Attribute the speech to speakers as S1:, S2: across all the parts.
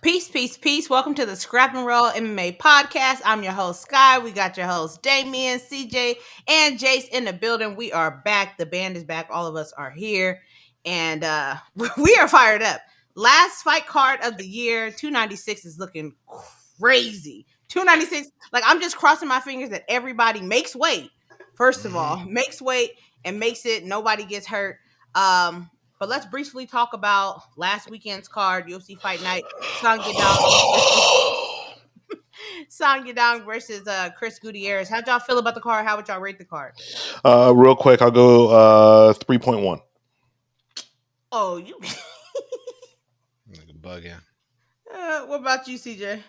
S1: Peace, peace, peace. Welcome to the Scrap and Roll MMA podcast. I'm your host, Sky. We got your hosts, Damien, CJ, and Jace in the building. We are back. The band is back. All of us are here. And we are fired up. Last fight card of the year, 296 is looking crazy. 296, like I'm just crossing my fingers that everybody makes weight. First of all, makes weight and makes it nobody gets hurt. But let's briefly talk about last weekend's card, UFC Fight Night. Song Yadong versus Chris Gutierrez. How'd y'all feel about the card? How would y'all rate the card?
S2: Real quick, I'll go 3.1.
S1: Oh, you
S3: like a bug, yeah.
S1: What about you, CJ?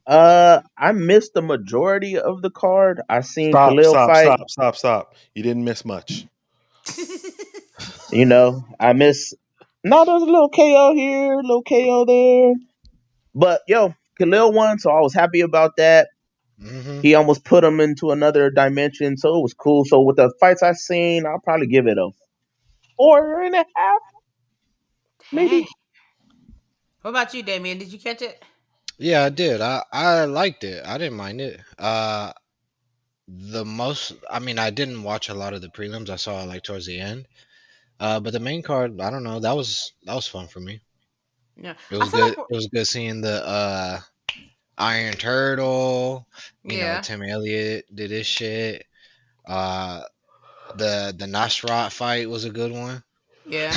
S4: I missed the majority of the card. I seen Khalil fight.
S2: Stop. You didn't miss much.
S4: You know, I miss. No, there's a little KO here, a little KO there. But yo, Khalil won, so I was happy about that.
S3: Mm-hmm.
S4: He almost put him into another dimension, so it was cool. So with the fights I've seen, I'll probably give it a 4.5, maybe.
S1: What about you, Damien? Did you catch it?
S3: Yeah, I did. I liked it. I didn't mind it. I didn't watch a lot of the prelims. I saw like towards the end. But the main card, I don't know. That was fun for me.
S1: Yeah,
S3: It was good. It was good seeing the Iron Turtle. You know, Tim Elliott did his shit. The Nasrat fight was a good one.
S1: Yeah.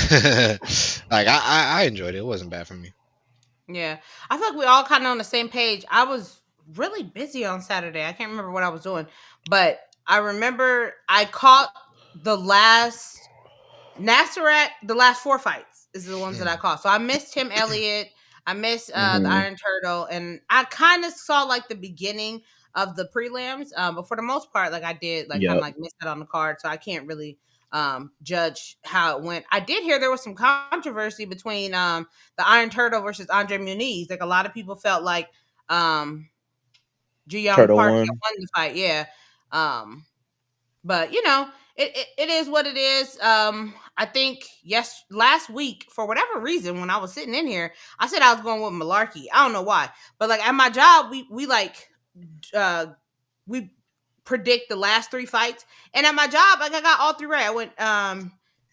S3: Like I enjoyed it. It wasn't bad for me.
S1: Yeah. I feel like we all kind of on the same page. I was really busy on Saturday. I can't remember what I was doing, but I remember I caught the last the last 4 fights is the ones that I caught. So I missed Tim Elliott. I missed the Iron Turtle, and I kind of saw like the beginning of the prelims, but for the most part, like I did kind of like miss it on the card, so I can't really judge how it went. I did hear there was some controversy between the Iron Turtle versus Andre Muniz. Like a lot of people felt like Ji Young Park won the fight, yeah. But you know, it is what it is. I think last week for whatever reason when I was sitting in here, I said I was going with Malarkey. I don't know why, but like at my job, we predict the last 3 fights, and at my job, like I got all 3 right. I went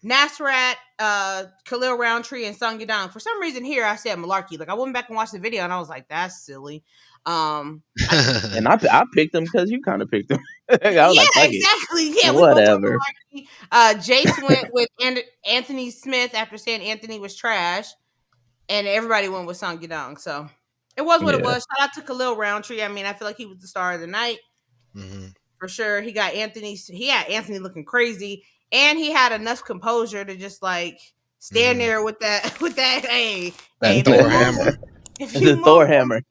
S1: Nasrat, Khalil Roundtree, and Song Yadong. For some reason here, I said Malarkey. Like I went back and watched the video, and I was like, that's silly.
S4: And I picked him because you kind of picked him.
S1: Yeah, exactly. Yeah,
S4: whatever.
S1: Jace went with Anthony Smith after saying Anthony was trash, and everybody went with Song Yadong. So it was what it was. Shout out to Khalil Roundtree. I mean, I feel like he was the star of the night for sure. He had Anthony looking crazy, and he had enough composure to just like stand there with that
S3: Thor hammer.
S4: The Thor hammer.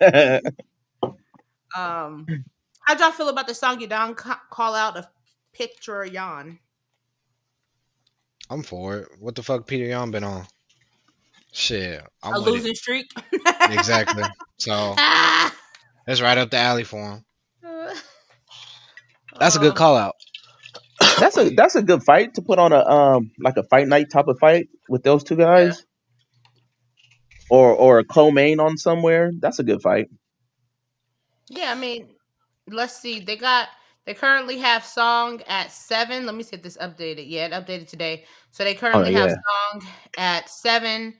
S1: How'd y'all feel about the Song Yadong call out of Peter Yan?
S3: I'm for it. What the fuck Peter Yan been on? Shit. I'm
S1: a losing streak?
S3: Exactly. So that's right up the alley for him. That's a good call out.
S4: That's a good fight to put on a like a fight night type of fight with those 2 guys. Yeah. Or a co-main on somewhere. That's a good fight.
S1: Yeah, I mean, let's see. They currently have Song at 7. Let me see if this updated. Yeah, it updated today. So they currently have Song at 7,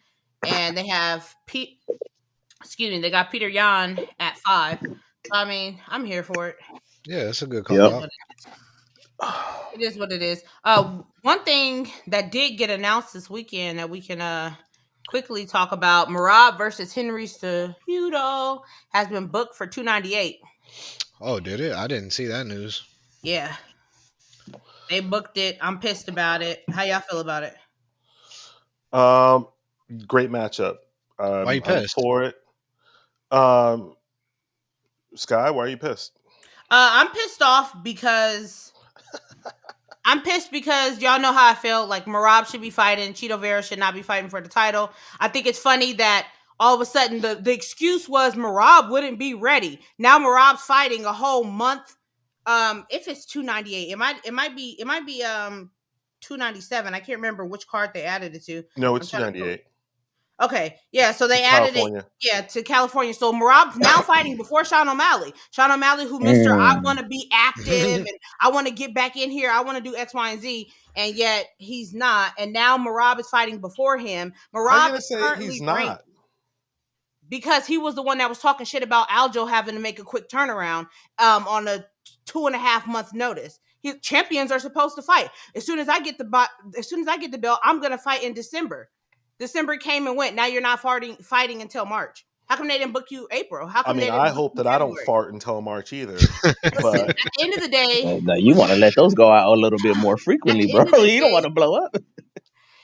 S1: and they have they got Peter Yan at 5. I mean, I'm here for it.
S3: Yeah, that's a good call out.
S1: It is what it is. One thing that did get announced this weekend that we can quickly talk about: Merab versus Henry Cejudo has been booked for 298.
S3: Oh, did it? I didn't see that news.
S1: Yeah, they booked it. I'm pissed about it. How y'all feel about it?
S2: Great matchup.
S3: Why are you pissed?
S2: I'm for it. Sky, why are you pissed?
S1: I'm pissed off because y'all know how I feel. Like Merab should be fighting. Chito Vera should not be fighting for the title. I think it's funny that all of a sudden the excuse was Merab wouldn't be ready. Now Merab's fighting a whole month. If it's 298, it might be 297. I can't remember which card they added it to.
S2: No, it's 298.
S1: Okay, yeah, so they
S2: To
S1: added
S2: California.
S1: it, to California. So Merab's now fighting before Sean O'Malley. Sean O'Malley, who Mr. I want to be active and I want to get back in here. I want to do X, Y, and Z, and yet he's not. And now Merab is fighting before him.
S2: How you
S1: Merab
S2: gonna
S1: is
S2: say
S1: currently
S2: he's
S1: ranked
S2: not?
S1: because he was the one that was talking shit about Aljo having to make a quick turnaround on a 2.5 month notice. Champions are supposed to fight. As soon as I get the belt, I'm gonna fight in December. December came and went. Now you're not fighting until March. How come they didn't book you April? How come they didn't
S2: I
S1: book
S2: hope
S1: you
S2: that I don't
S1: February?
S2: fart until March either.
S1: Listen,
S2: But
S1: at the end of the day,
S4: No, you want to let those go out a little bit more frequently, bro. You don't want to blow up.
S1: At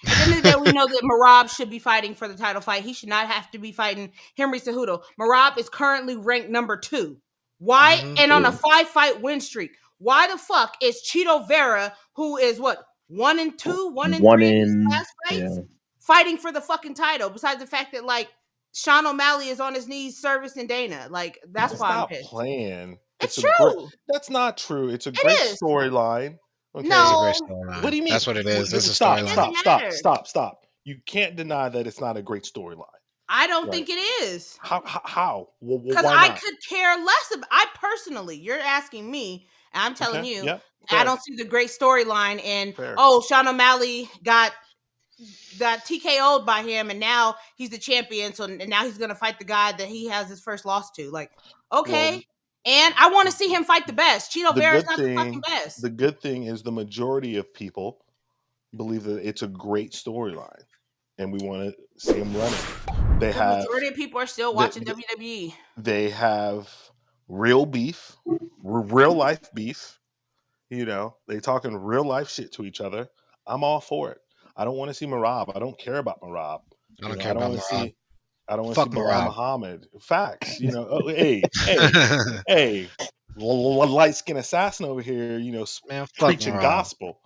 S1: the end of the day, we know that Merab should be fighting for the title fight. He should not have to be fighting Henry Cejudo. Merab is currently ranked number 2. Why? And on a 5-fight win streak. Why the fuck is Chito Vera, who is what, 1-2, 1-3 in his last fights, fighting for the fucking title? Besides the fact that like Sean O'Malley is on his knees servicing Dana. Like that's why I'm pissed.
S2: Playing.
S1: It's true.
S2: That's not true. It's a great storyline. Okay.
S1: No,
S3: it's a great storyline.
S2: What do you mean?
S3: That's what it is. It's a storyline.
S2: Stop. You can't deny that it's not a great storyline.
S1: I don't think it is.
S2: How?
S1: Because I could care less about. I personally, you're asking me, and I'm telling you, I don't see the great storyline in. Sean O'Malley got TKO'd by him, and now he's the champion. So and now he's gonna fight the guy that he has his first loss to. Like, okay. And I want to see him fight the best. Chito Vera is not the fucking best.
S2: The good thing is the majority of people believe that it's a great storyline, and we want to see him run it.
S1: The majority of people are still watching WWE.
S2: They have real beef, real life beef. You know, they talking real life shit to each other. I'm all for it. I don't want to see Merab. I don't care about Merab.
S3: I don't care about Merab.
S2: I don't want to see Belal Muhammad. Facts, you know. Hey, light skin assassin over here. You know, man, preaching gospel.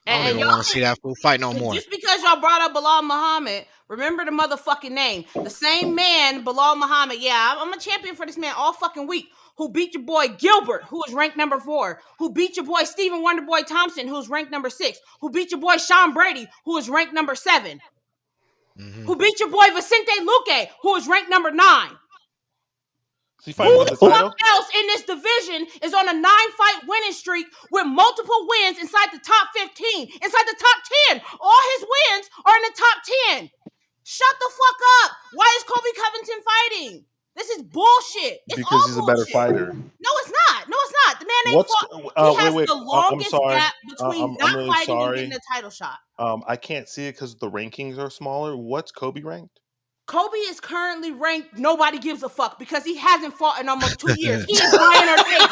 S3: I don't even want to see that fool fight no more.
S1: Just because y'all brought up Belal Muhammad, remember the motherfucking name. The same man, Belal Muhammad. Yeah, I'm a champion for this man all fucking week. Who beat your boy Gilbert, who is ranked number 4. Who beat your boy Stephen Wonderboy Thompson, who's ranked number 6. Who beat your boy Sean Brady, who is ranked number 7. Who beat your boy Vicente Luque, who is ranked number 9. Who the fuck else in this division is on a 9-fight winning streak with multiple wins inside the top 15, inside the top 10? All his wins are in the top 10. Shut the fuck up. Why is Colby Covington fighting? This is bullshit. It's
S2: because he's a better fighter.
S1: No, it's not. No, it's not. The man ain't fought. He has the longest gap between not really fighting and getting a title shot.
S2: I can't see it because the rankings are smaller. What's Cobly ranked?
S1: Cobly is currently ranked. Nobody gives a fuck because he hasn't fought in almost 2 years. He is Brian Ortega.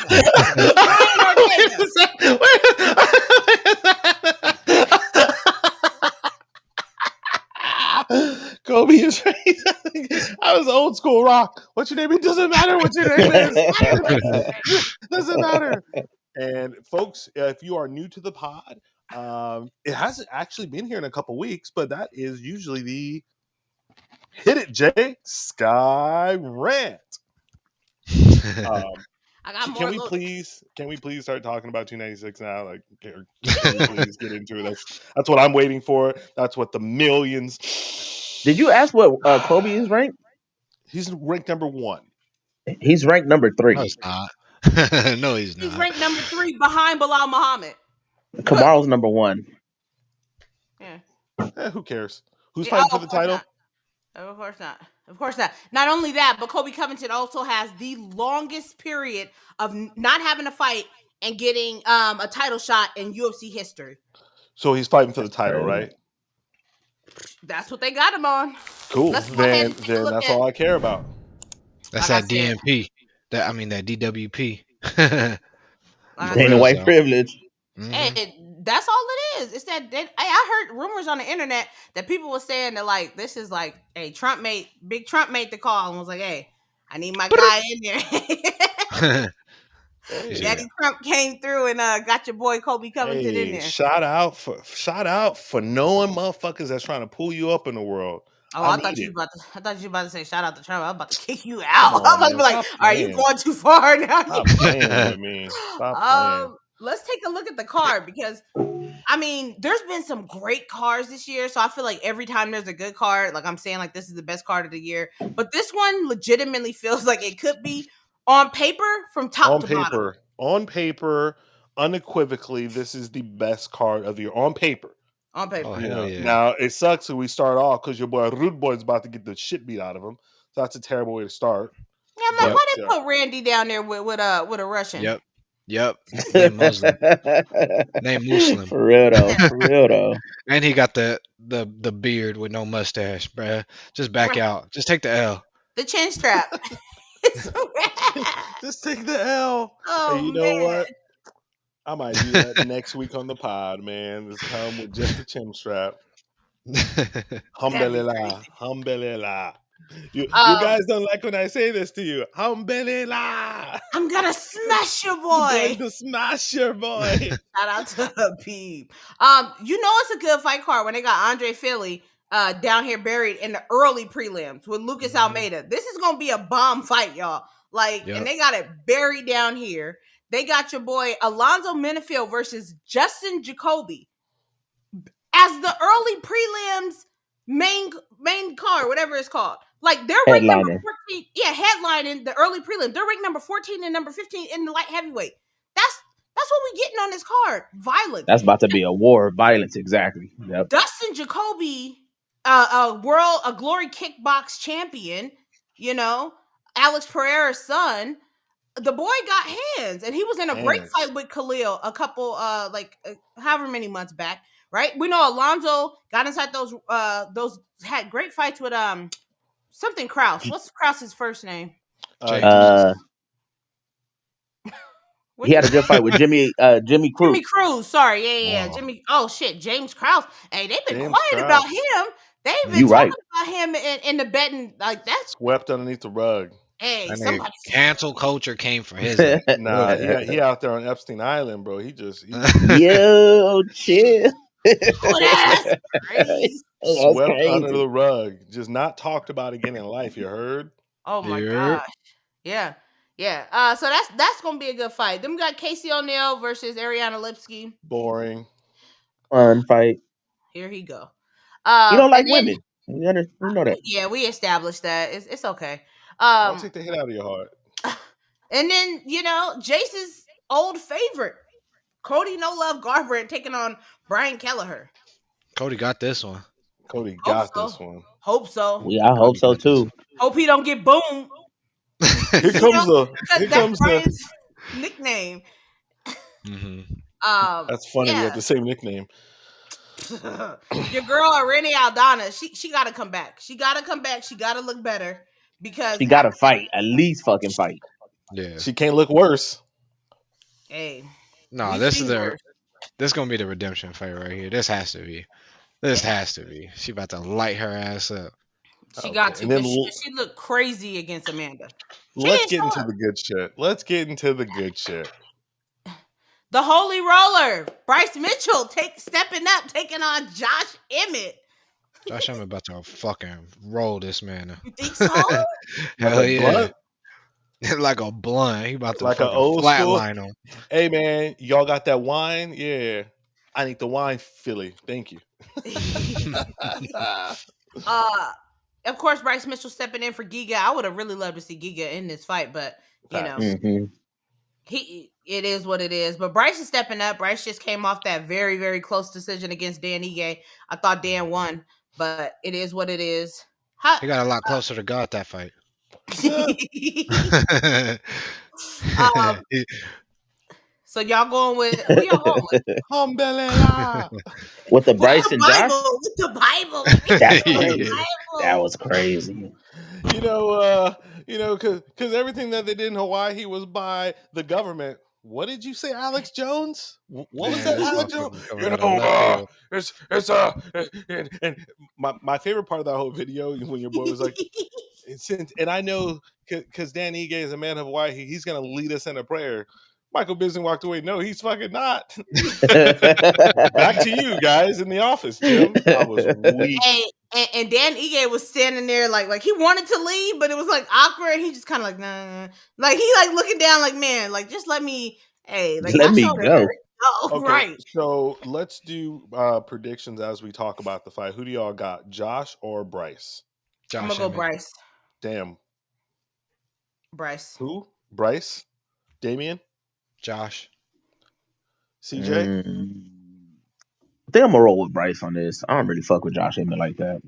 S2: Cobly is right. I was old school rock. What's your name? It doesn't matter what your name is. Doesn't matter. And folks, if you are new to the pod, it hasn't actually been here in a couple weeks, but that is usually the Hit It, Jay Sky Rant. Can we please start talking about 296 now? Like, can we please get into it? That's what I'm waiting for. That's what the millions.
S4: Did you ask what Colby is ranked?
S2: He's ranked number 1.
S4: He's ranked number 3.
S3: No, he's not. No, he's not.
S1: He's ranked number 3 behind Belal Muhammad.
S4: Kamaru's number 1.
S1: Yeah.
S2: Who cares? Who's fighting for the title?
S1: Of course not. Of course not. Not only that, but Colby Covington also has the longest period of not having a fight and getting a title shot in UFC history.
S2: So he's fighting for the title, right?
S1: That's what they got him on.
S2: Cool. Then that's all I care about.
S3: That's that DMP. That DWP.
S4: Dana White privilege.
S1: Hey, that's all it is. It's that I heard rumors on the internet that people were saying that like this is like, hey, Big Trump made the call and was like, hey, I need my guy in there. Daddy Trump came through and got your boy Colby Covington in there.
S2: Shout out for knowing motherfuckers that's trying to pull you up in the world.
S1: Oh, I thought you were about to say shout out to Trump. I was about to kick you out. I was about to be like, all right, you going too far now.
S2: Stop playing with me. Stop playing.
S1: Let's take a look at the card because I mean, there's been some great cards this year, so I feel like every time there's a good card, like I'm saying, like this is the best card of the year. But this one legitimately feels like it could be on paper from top to bottom.
S2: On paper, unequivocally, this is the best card of the year on paper.
S1: On paper.
S3: Oh, hell yeah.
S2: Now it sucks when we start off because your boy Rude Boy's about to get the shit beat out of him. So that's a terrible way to start.
S1: Yeah, I'm like, why they put Randy down there with a Russian?
S3: Yep. Name Muslim. Name Muslim.
S4: For real though.
S3: And he got the beard with no mustache, bruh. Just back out. Just take the L.
S1: The chin strap.
S2: Just take the L.
S1: Oh,
S2: and you know what? I might do that next week on the pod, man. Just come with just the chin strap. Alhamdulillah. You guys don't like when I say this to you. Alhamdulillah.
S1: I'm gonna smash your boy.
S2: I'm going to smash your boy.
S1: Shout out to Peep. You know it's a good fight card when they got Andre Philly down here buried in the early prelims with Lucas Almeida. This is gonna be a bomb fight, y'all. And they got it buried down here. They got your boy Alonzo Menifield versus Justin Jacoby as the early prelims main card, whatever it's called. Like they're ranked number 14. Yeah, headlining the early prelim. They're ranked number 14 and number 15 in the light heavyweight. That's what we getting on this card. Violence.
S4: That's about to be a war of violence, exactly. Yep.
S1: Dustin Jacoby, a glory kickbox champion, Alex Pereira's son. The boy got hands, and he was in a great fight with Khalil a couple, however many months back, right? We know Alonzo got inside those had great fights with something Krause. What's Krause's first name?
S4: He had a good fight with Jimmy Cruz.
S1: Jimmy Cruz, sorry, yeah. Wow. Jimmy. Oh shit, James Krause. Hey, they've been quiet about him. They've been talking about him in the betting like that.
S2: Swept underneath the rug.
S1: Hey,
S3: somebody cancel culture came for his.
S2: Nah, he out there on Epstein Island, bro. He
S4: yo chill.
S1: That's crazy.
S2: Swept under the rug, just not talked about again in life. You heard?
S1: Oh my gosh, yeah. So that's gonna be a good fight. Then we got Casey O'Neill versus Ariana Lipsky.
S2: Boring.
S4: Fun fight.
S1: Here he go.
S4: You don't like women. We know that.
S1: Yeah, we established that. It's okay.
S2: I'll take the hit out of your heart.
S1: And then, Jace's old favorite, Cody No Love Garbrandt taking on Brian Kelleher.
S3: Cody got this one.
S2: Cody got this one.
S1: Hope so.
S4: Yeah, I hope so too.
S1: Hope he don't get boomed.
S2: Here comes
S1: Brian's nickname.
S3: Mm-hmm.
S2: That's funny. We have the same nickname.
S1: Your girl Renee Aldana, she got to come back. She got to come back. She got to look better. Because
S4: she got to fight, at least fucking fight.
S3: Yeah,
S2: she can't look worse.
S1: Hey,
S3: no, this is gonna be the redemption fight right here. This has to be. She about to light her ass up.
S1: She got to. And she looked crazy against Amanda.
S2: Let's get into the good shit.
S1: The Holy Roller, Bryce Mitchell stepping up, taking on Josh Emmett.
S3: Josh Emmett about to fucking roll this man.
S1: You think so?
S3: Hell yeah. Like a blunt. He about to
S2: like an old
S3: flatline him.
S2: Hey man, y'all got that wine? Yeah. I need the wine, Philly. Thank you.
S1: Of course, Bryce Mitchell stepping in for Giga. I would have really loved to see Giga in this fight, but it is what it is. But Bryce is stepping up. Bryce just came off that very, very close decision against Dan Ige. I thought Dan won, but it is what it is.
S3: He got a lot closer to God that fight.
S1: So y'all going with who y'all going with?
S4: With the Bryce and Josh?
S1: With the Bible.
S4: That was crazy.
S2: Because everything that they did in Hawaii was by the government. What did you say, Alex Jones? What was that, Alex Jones? And my favorite part of that whole video when your boy was like, and I know because Dan Ige is a man of Hawaii, he's gonna lead us in a prayer. Michael Bisping walked away. No, he's fucking not. Back to you guys in the office, Jim. I was weak.
S1: And Dan Ige was standing there like he wanted to leave, but it was like awkward. He just kind of like, nah. Like he like looking down like, man, like just let me, hey, like
S4: let me go.
S1: Oh,
S2: Okay,
S1: right.
S2: so let's do predictions as we talk about the fight. Who do y'all got, Josh or Bryce?
S1: I'm
S3: Josh
S1: gonna go
S3: Emmett.
S1: Bryce.
S2: Damn.
S1: Bryce.
S2: Who? Bryce? Damien?
S3: Josh.
S2: CJ?
S4: I think I'm gonna roll with Bryce on this. I don't really fuck with Josh Emmett like that.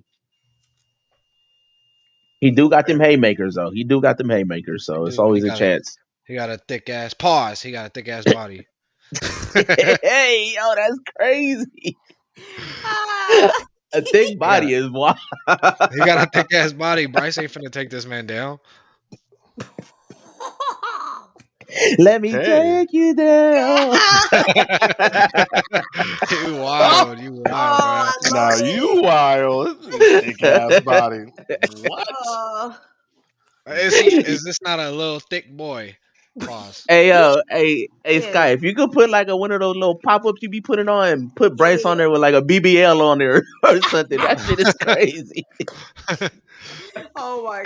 S4: He do got them haymakers though. He do got them haymakers, so it's
S3: Dude,
S4: always a chance.
S3: He got a thick ass pause. He got a thick ass body.
S4: Hey, yo, that's crazy.
S1: Ah.
S4: A thick body is wild.
S3: He got a thick ass body. Bryce ain't finna take this man down.
S4: Let me
S2: Hey.
S4: take you down.
S3: You wild. You wild,
S1: I
S3: bro.
S2: Now
S1: love
S2: you wild. Thick ass body. What?
S3: Is this not a little thick boy? Pause.
S4: Hey, hey,
S1: Yeah.
S4: Sky, if you could put like one of those little pop-ups you be putting on and put Bryce on there with like a BBL on there or something, that shit is crazy.
S1: Oh my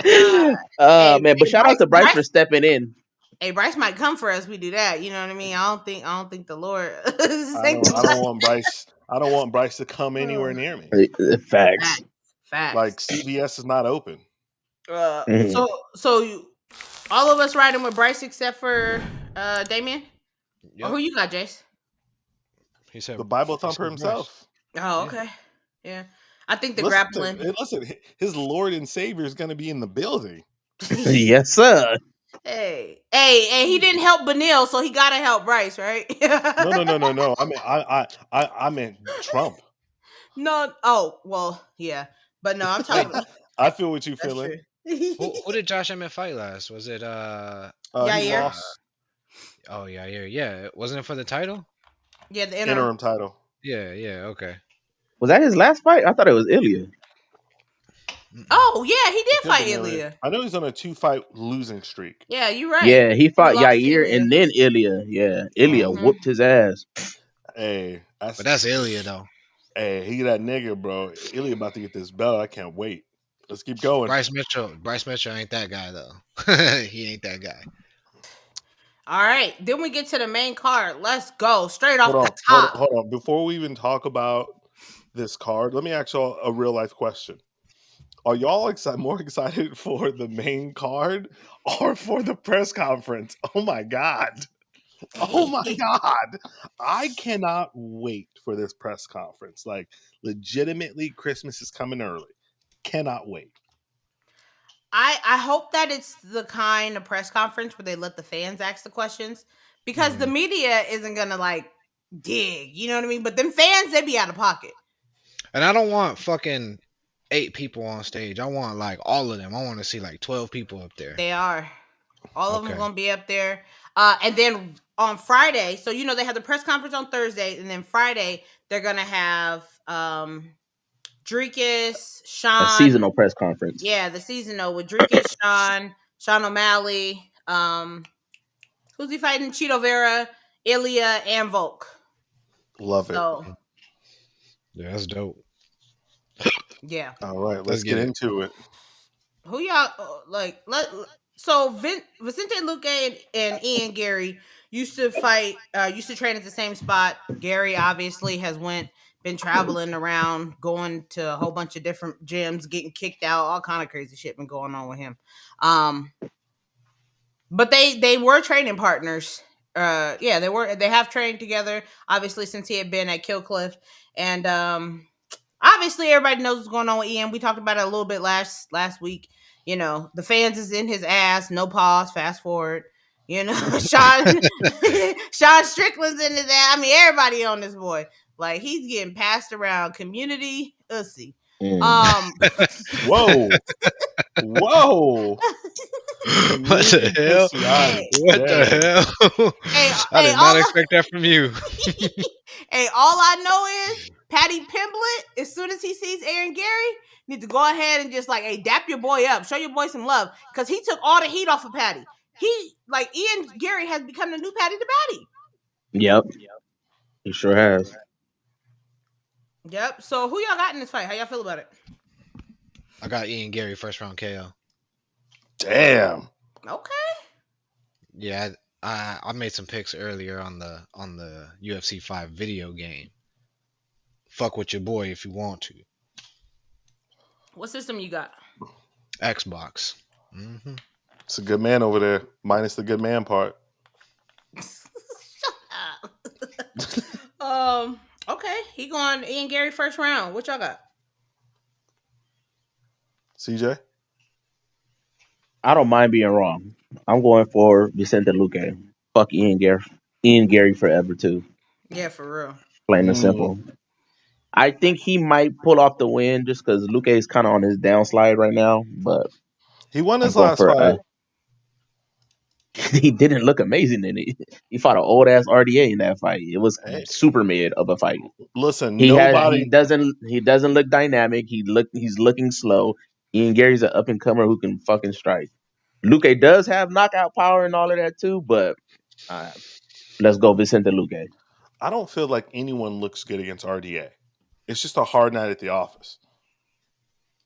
S1: god.
S4: Man, but shout out to Bryce for stepping in.
S1: Hey, Bryce might come for us. We do that. You know what I mean? I don't think the Lord.
S2: I don't want Bryce. I don't want Bryce to come anywhere near me.
S4: Facts.
S1: Facts.
S2: Like CBS is not open.
S1: So all of us riding with Bryce except for Damien.
S3: Yep.
S1: Or who you got, Jace?
S3: He said
S2: The Bible
S3: he
S2: thumper
S3: said
S2: himself.
S1: Oh, okay. Yeah. I think the
S2: Listen
S1: grappling.
S2: listen, his Lord and Savior is going to be in the building.
S4: Yes, sir.
S1: Hey, he didn't help Benil, so he gotta help Bryce, right?
S2: No. I meant Trump.
S1: No. Oh, well, yeah, but no, I'm talking.
S2: I feel what you
S1: That's
S2: feeling.
S1: true.
S3: Who did Josh Emmett fight last? Was it
S2: He
S1: Yair?
S2: lost
S3: Oh yeah. Wasn't it for the title?
S1: Yeah, the
S2: interim title.
S3: Yeah, okay.
S4: Was that his last fight? I thought it was Ilya.
S1: Oh yeah, he did
S2: It
S1: fight
S2: could've been
S1: Ilya.
S2: I know he's on a 2-fight losing streak.
S1: Yeah, you're right.
S4: Yeah, he fought
S1: lost to
S4: Yair
S1: Ilya.
S4: and then Ilya. Yeah, Ilya
S1: Mhm.
S4: whooped his ass.
S2: Hey,
S3: But that's Ilya though.
S2: Hey, he that nigga, bro. Ilya about to get this belt. I can't wait. Let's keep going.
S3: Bryce Mitchell ain't that guy though. He ain't that guy.
S1: All right, then we get to the main card. Let's go straight off
S2: Hold
S1: the top.
S2: on. Before we even talk about this card, let me ask y'all a real life question. Are y'all more excited for the main card or for the press conference? Oh my God. Oh my God. I cannot wait for this press conference. Like, legitimately, Christmas is coming early. Cannot wait.
S1: I hope that it's the kind of press conference where they let the fans ask the questions, because the media isn't gonna like dig, you know what I mean? But them fans, they be out of pocket.
S3: And I don't want fucking 8 people on stage. I want like all of them. I want to see like 12 people up there.
S1: They are. All of them
S3: Okay.
S1: gonna be up there. And then on Friday, so you know they have the press conference on Thursday, and then Friday they're gonna have Drekis, Sean.
S4: A seasonal press conference.
S1: Yeah, the seasonal with Drekis, Sean O'Malley. Who's he fighting? Cheeto Vera, Ilya, and Volk.
S2: Love it.
S3: Yeah, that's dope.
S1: Yeah.
S2: All right, let's
S3: get
S2: get
S3: it.
S2: into it.
S1: Who y'all like? So Vicente Luque and Ian Garry used to fight. Used to train at the same spot. Garry obviously has been traveling around, going to a whole bunch of different gyms, getting kicked out, all kind of crazy shit been going on with him. But they were training partners. Yeah, they have trained together, obviously, since he had been at Killcliff. And obviously everybody knows what's going on with Ian. We talked about it a little bit last week. You know, the fans is in his ass, no pause, fast forward. You know, Sean Strickland's in his ass. I mean, everybody on this boy. Like, he's getting passed around community ussy.
S2: Whoa.
S3: What the hell? What the hell? I did not expect that from you.
S1: Hey, all I know is Paddy Pimblett, as soon as he sees Aaron Garry, need to go ahead and just like, hey, dap your boy up, show your boy some love, because he took all the heat off of Paddy. He, like, Ian Garry has become the new Paddy the Baddy.
S4: Yep. He sure has.
S1: Yep. So who y'all got in this fight? How y'all feel about it?
S3: I got Ian Garry first round KO.
S2: Damn.
S1: Okay.
S3: Yeah, I made some picks earlier on the UFC 5 video game. Fuck with your boy if you want to.
S1: What system you got?
S3: Xbox. Mm-hmm.
S2: It's a good man over there, minus the good man part.
S1: Shut up. Okay, he going Ian Garry first round. What y'all got?
S2: CJ?
S4: I don't mind being wrong. I'm going for Vicente Luque. Fuck Ian Garry. Ian Garry forever too.
S1: Yeah, for real.
S4: Plain and simple. I think he might pull off the win just because Luque is kind of on his downslide right now. But
S2: he won his last fight.
S4: He didn't look amazing in it. He fought an old ass RDA in that fight. It was super mid of a fight.
S2: Listen,
S4: he doesn't look dynamic. He's looking slow. Ian Garry's an up and comer who can fucking strike. Luque does have knockout power and all of that too, but let's go Vicente Luque.
S2: I don't feel like anyone looks good against RDA. It's just a hard night at the office.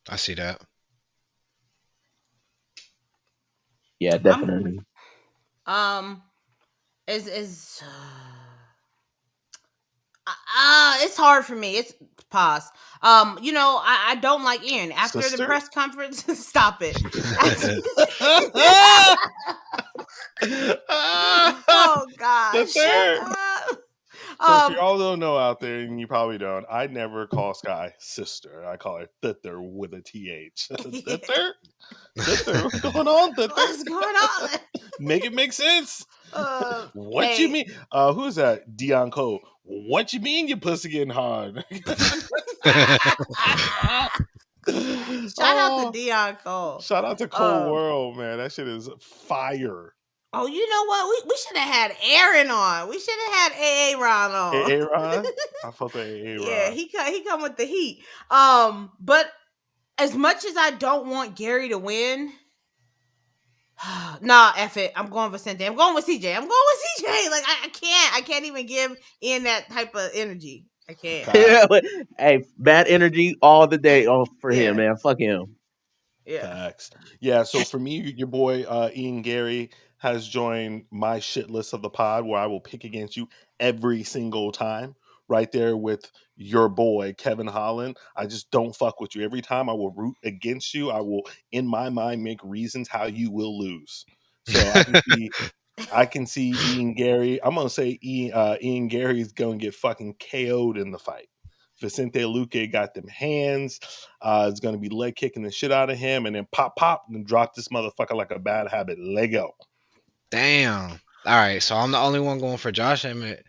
S3: I see that.
S4: Yeah, definitely.
S1: It's hard for me. It's pause. I don't like Ian after the press conference. Stop it. Oh God! Shut up.
S2: So if y'all don't know out there, and you probably don't, I never call Sky sister. I call her Thither with a TH. Thither? Thither? What's going on, Thither?
S1: What's going on?
S2: Make it make sense. What you mean? Who's that? Dion Cole. What you mean your pussy getting hard?
S1: Shout out to Dion Cole.
S2: Shout out to Cole World, man. That shit is fire.
S1: Oh, you know what? We should have had Aaron on. We should have had AA Ron on.
S2: AA Ron? I felt the AA Ron.
S1: Yeah, he come with the heat. But as much as I don't want Garry to win, nah, F it. I'm going Vicente. I'm going with CJ. Like I can't even give Ian that type of energy. I can't.
S4: Hey, bad energy all the day for him, man. Fuck him.
S1: Yeah.
S2: Facts. Yeah, so for me, your boy Ian Garry has joined my shit list of the pod where I will pick against you every single time. Right there with your boy Kevin Holland. I just don't fuck with you. Every time I will root against you. I will, in my mind, make reasons how you will lose. So I can see Ian Garry. I'm gonna say Ian Garry is gonna get fucking KO'd in the fight. Vicente Luque got them hands. It's gonna be leg kicking the shit out of him, and then pop, and drop this motherfucker like a bad habit. Lego.
S3: Damn. All right, so I'm the only one going for Josh Emmett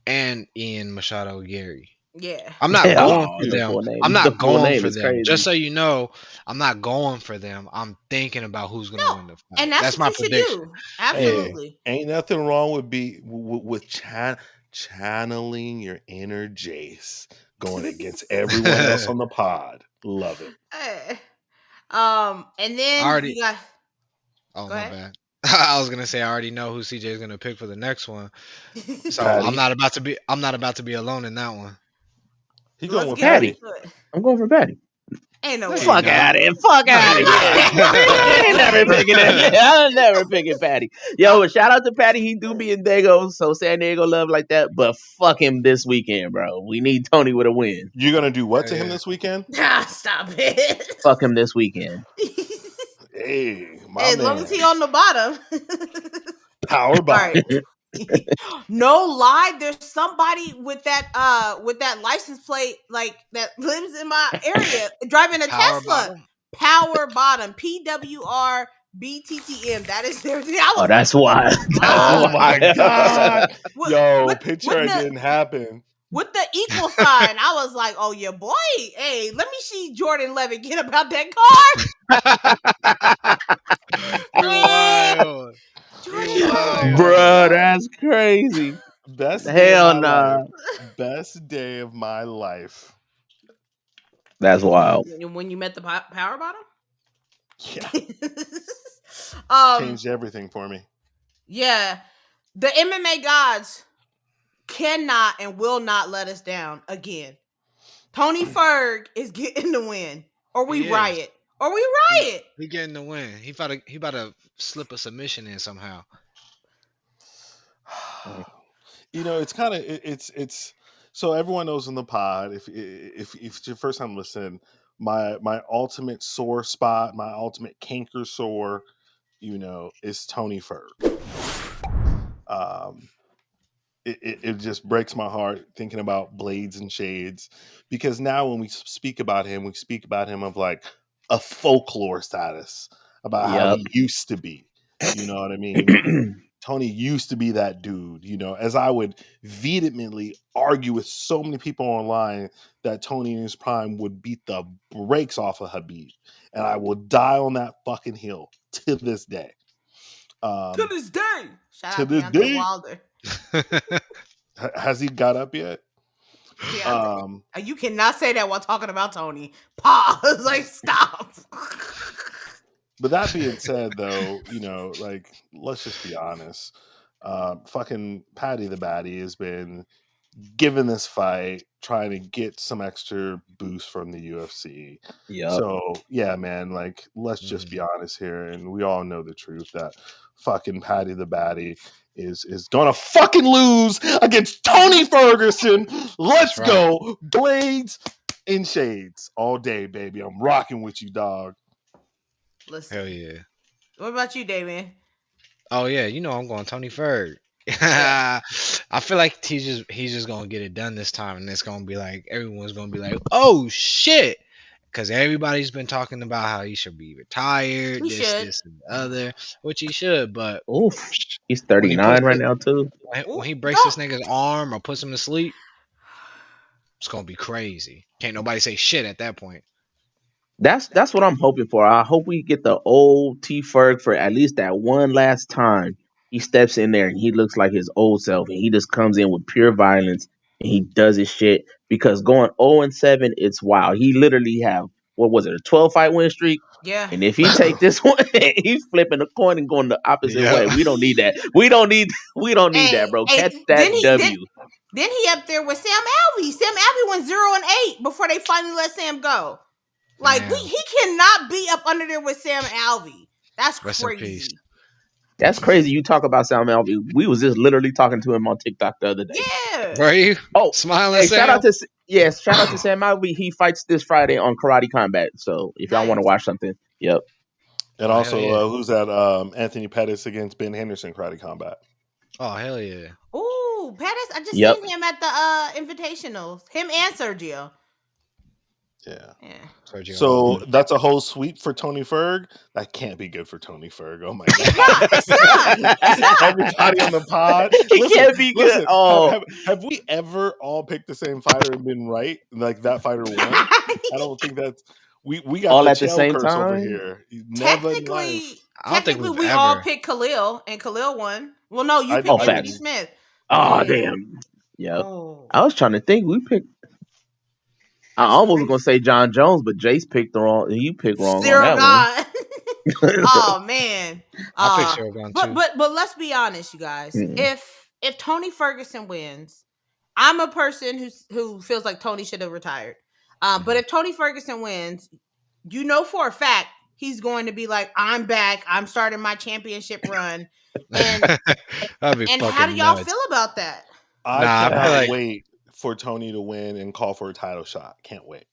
S3: and Ian Machado Garry.
S1: Yeah.
S3: I'm not going for them. I'm not going for them.
S4: Crazy.
S3: Just so you know, I'm not going for them. I'm thinking about who's going to win the fight.
S1: And that's
S3: my
S1: what you
S3: prediction.
S1: should do. Absolutely.
S2: Hey, ain't nothing wrong with channeling your inner Jace going against everyone else on the pod. Love it.
S1: And then you got.
S3: Oh, my bad. I was gonna say I already know who CJ is gonna pick for the next one, so Paddy. I'm not about to be alone in that one.
S2: He going with
S4: Paddy. I'm going for Paddy.
S1: Ain't no way.
S4: Fuck out of here. I ain't never picking that. I'm never picking Paddy. Yo, shout out to Paddy. He do be in Dago, so San Diego love like that. But fuck him this weekend, bro. We need Tony with a win.
S2: You're gonna do what to him this weekend?
S1: Stop it.
S4: Fuck him this weekend.
S2: Hey,
S1: as long as he on the bottom.
S2: Power bottom.
S1: Right. No lie, there's somebody with that license plate like that lives in my area driving a Tesla.
S3: Bottom.
S1: Power bottom. PWRBTTM. That is their.
S4: That's why.
S2: Oh my god. Yo, picture it didn't happen.
S1: With the equal sign, I was like, "Oh, your boy, hey, let me see Jordan Levitt get about that car."
S3: Wild.
S4: Bro, that's crazy. Hell no.
S2: Best day of my life.
S4: That's wild.
S1: When you met the power bottom?
S2: Yeah. Changed everything for me.
S1: Yeah. The MMA gods cannot and will not let us down again. Tony Ferg is getting the win. Or we riot.
S3: He getting the win. He about to slip a submission in somehow.
S2: You know, it's kind of it's so everyone knows in the pod. If it's your first time listening, my ultimate sore spot, my ultimate canker sore, you know, is Tony Ferg. It just breaks my heart thinking about Blades and Shades, because now when we speak about him of like a folklore status about how
S4: Yep.
S2: he used to be. You know what I mean? Tony used to be that dude, you know, as I would vehemently argue with so many people online that Tony in his prime would beat the brakes off of Habib. And I will die on that fucking hill to this day.
S1: To this day. Shout
S2: To
S1: out
S2: this
S1: Deontay
S2: day.
S1: Wilder.
S2: Has he got up yet?
S1: You cannot say that while talking about Tony. Pause. Like, stop.
S2: But that being said, though, you know, like, let's just be honest. Fucking Paddy the Baddy has been given this fight, trying to get some extra boost from the UFC.
S4: Yep.
S2: So, yeah, man, like, let's just be honest here. And we all know the truth that fucking Paddy the Baddy is gonna fucking lose against Tony Ferguson. Let's go. Blades and Shades all day, baby. I'm rocking with you, dog.
S1: Listen.
S3: Hell yeah.
S1: What about you, Damien?
S3: Oh yeah, you know I'm going Tony Ferg. I feel like he's just gonna get it done this time, and it's gonna be like everyone's gonna be like, "Oh shit," because everybody's been talking about how he should be retired, this, and the other, which he should. But
S4: oof, he's 39 right now too.
S3: When he breaks this nigga's arm or puts him to sleep, it's gonna be crazy. Can't nobody say shit at that point.
S4: That's what I'm hoping for. I hope we get the old T Ferg for at least that one last time. He steps in there and he looks like his old self, and he just comes in with pure violence and he does his shit. Because going 0-7, it's wild. He literally have, what was it, a 12-fight win streak?
S1: Yeah.
S4: And if he take this one, he's flipping the coin and going the opposite way. We don't need that. We don't need that, bro. Catch that W.
S1: Then he up there with Sam Alvey. Sam Alvey went 0-8 before they finally let Sam go. Like, he cannot be up under there with Sam Alvey. That's crazy.
S4: That's crazy. You talk about Sam Alvey. We was just literally talking to him on TikTok the other day.
S1: Yeah.
S3: Were you?
S4: Oh,
S3: smiling.
S4: Hey, shout out to Sam Alvey. He fights this Friday on Karate Combat. So if y'all want to watch something, yep.
S2: And also, who's that? Anthony Pettis against Ben Henderson Karate Combat.
S3: Oh hell yeah!
S1: Ooh, Pettis! I just seen him at the Invitationals. Him and Sergio.
S2: Yeah.
S3: Sergio.
S2: So that's a whole sweep for Tony Ferg. That can't be good for Tony Ferg. Oh my god!
S1: It's not.
S2: Everybody on the pod.
S4: It can't be good.
S2: Have we ever all picked the same fighter and been right? Like that fighter won? I don't think that's. We got
S4: all
S2: the
S4: at the same
S2: curse
S4: time
S2: over here.
S1: Technically, we all picked Khalil, and Khalil won. Well, no, you picked Anthony Smith.
S4: Oh damn! Yep. I was trying to think. We picked. I almost was gonna say John Jones, but Jace picked the wrong. He picked wrong on that
S1: one. Oh man!
S3: I picked Shogun too.
S1: But let's be honest, you guys. If Tony Ferguson wins, I'm a person who feels like Tony should have retired. But if Tony Ferguson wins, you know for a fact he's going to be like, "I'm back. I'm starting my championship run." And how do y'all feel about that?
S2: I cannot wait for Tony to win and call for a title shot. Can't wait.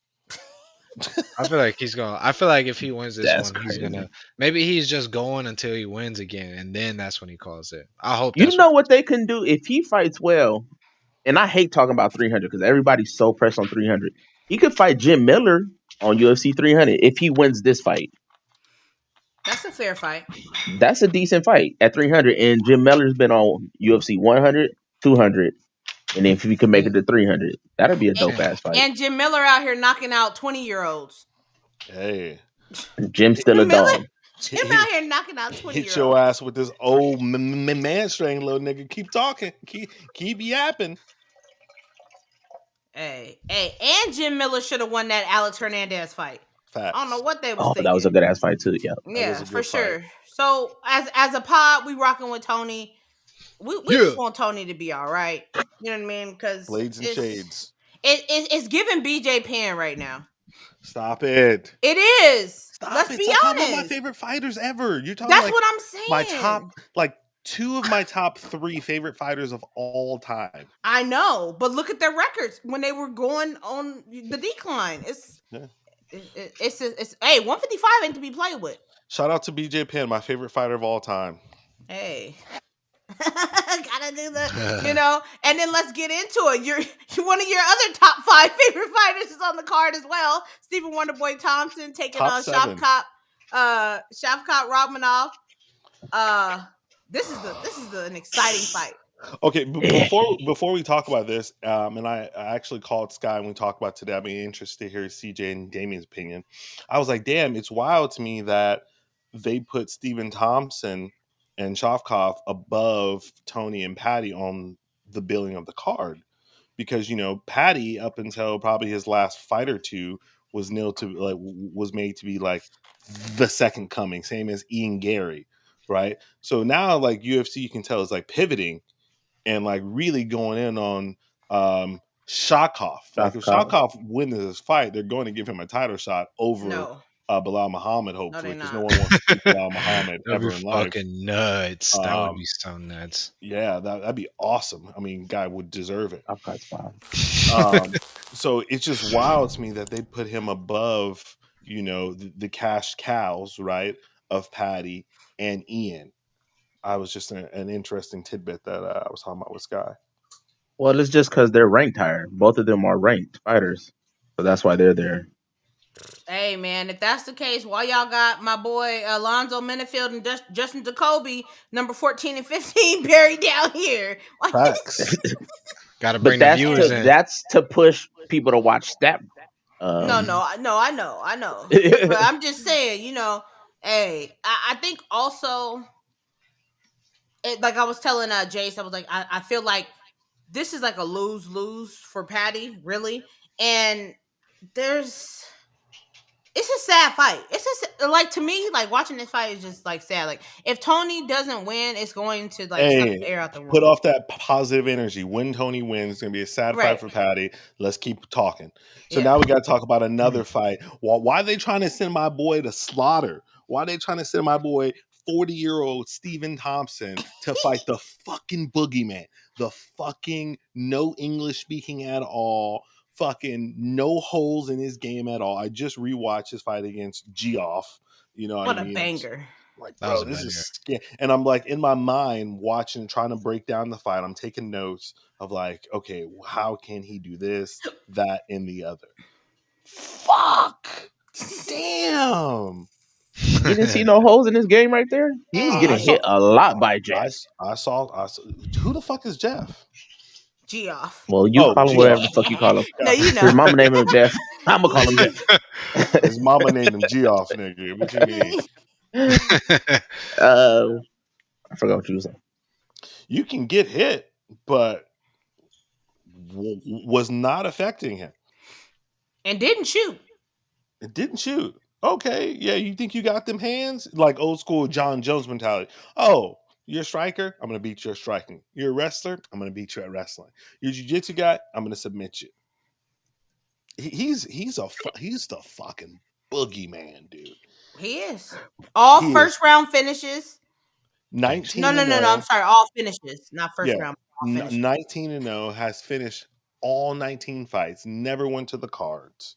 S3: I feel like he's going. I feel like if he wins this one, he's gonna. Maybe he's just going until he wins again, and then that's when he calls it. I hope.
S4: You know what they can do if he fights well. And I hate talking about 300 because everybody's so pressed on 300. He could fight Jim Miller on UFC 300 if he wins this fight.
S1: That's a fair fight.
S4: That's a decent fight at 300. And Jim Miller's been on UFC 100, 200. And if we can make it to 300, that'd be a dope ass fight.
S1: And Jim Miller out here knocking out 20-year-olds.
S2: Hey.
S4: Jim's still a dog.
S1: Jim out here knocking out 20-year-olds.
S2: Hit your ass with this old man string, little nigga. Keep talking. Keep yapping.
S1: Hey, and Jim Miller should have won that Alex Hernandez fight.
S2: Facts.
S1: I don't know what they was thinking.
S4: That was a good ass fight too.
S1: Yeah, for sure. So as a pod, we rocking with Tony. We just want Tony to be all right. You know what I mean? Because
S2: Blades and Shades.
S1: It's giving BJ Penn right now.
S2: Stop it.
S1: It is.
S2: Stop
S1: Let's
S2: it.
S1: be
S2: Stop
S1: honest.
S2: talking about my favorite fighters ever. You're talking.
S1: That's what I'm saying.
S2: My top 2 of my top 3 favorite fighters of all time.
S1: I know, but look at their records when they were going on the decline. It's hey, 155 ain't to be played with.
S2: Shout out to BJ Penn, my favorite fighter of all time.
S1: Hey. Gotta do the, and then let's get into it. You're one of your other top 5 favorite fighters is on the card as well. Stephen Wonderboy Thompson taking on Shavkat Rakhmonov. This is an exciting fight.
S2: Okay, before we talk about this, and I actually called Sky and we talked about today. I'd be interested to hear CJ and Damien's opinion. I was like, damn, it's wild to me that they put Stephen Thompson and Shavkat above Tony and Paddy on the billing of the card. Because, Paddy, up until probably his last fight or two, was made to be like the second coming, same as Ian Garry, right? So now, like, UFC, you can tell, is like pivoting and like really going in on Shavkat. Like, if Shavkat wins this fight, they're going to give him a title shot over Belal Muhammad, hopefully, because no one wants to beat Belal Muhammad ever in life.
S3: Fucking nuts. That would be so nuts.
S2: Yeah, that'd be awesome. I mean, guy would deserve it. So it's just wild to me that they put him above, the cash cows, right, of Paddy and Ian. I was just an interesting tidbit that I was talking about with Sky.
S4: Well, it's just because they're ranked higher. Both of them are ranked fighters, so that's why they're there.
S1: Hey, man, if that's the case, why y'all got my boy Alonzo Minifield and Justin Cobly, number 14 and 15, buried down here?
S2: Facts.
S3: Got to bring the viewers in.
S4: That's to push people to watch that.
S1: No, I know. But I'm just saying, hey, I think also, like I was telling Jace, I was like, I feel like this is like a lose-lose for Paddy, really. And it's a sad fight. It's just like, to me, like watching this fight is just like sad. Like if Tony doesn't win, it's going to like suck the air out the room.
S2: Put off that positive energy. When Tony wins, it's gonna be a sad fight for Paddy. Let's keep talking. So now we got to talk about another fight. Why are they trying to send my boy to slaughter? Why are they trying to send my boy 40-year-old Stephen Thompson to fight the fucking boogeyman, the fucking no English speaking at all, fucking no holes in his game at all? I just rewatched his fight against Geoff.
S1: What a banger.
S2: Like, bro, this is scary. And I'm like, in my mind, watching, trying to break down the fight, I'm taking notes of like, okay, how can he do this, that, and the other? Fuck. Damn.
S4: You didn't see no holes in his game right there? He was getting hit a lot by Jeff.
S2: I saw. Who the fuck is Jeff?
S1: Geoff.
S4: Well, you call him whatever the fuck you call him.
S1: No, you know.
S4: His mama named him Jeff. I'm gonna call him Jeff.
S2: His mama named him Geoff, nigga. What you mean?
S4: I forgot what you were saying.
S2: You can get hit, but was not affecting him.
S1: And didn't shoot.
S2: It didn't shoot. Okay, yeah, you think you got them hands? Like old school John Jones mentality. Oh, you're a striker? I'm going to beat you at striking. You're a wrestler? I'm going to beat you at wrestling. You're a jiu-jitsu guy? I'm going to submit you. He's the fucking boogeyman, dude.
S1: He is. All first round finishes.
S2: 19.
S1: No. I'm sorry. All finishes, not first round.
S2: 19-0, has finished all 19 fights. Never went to the cards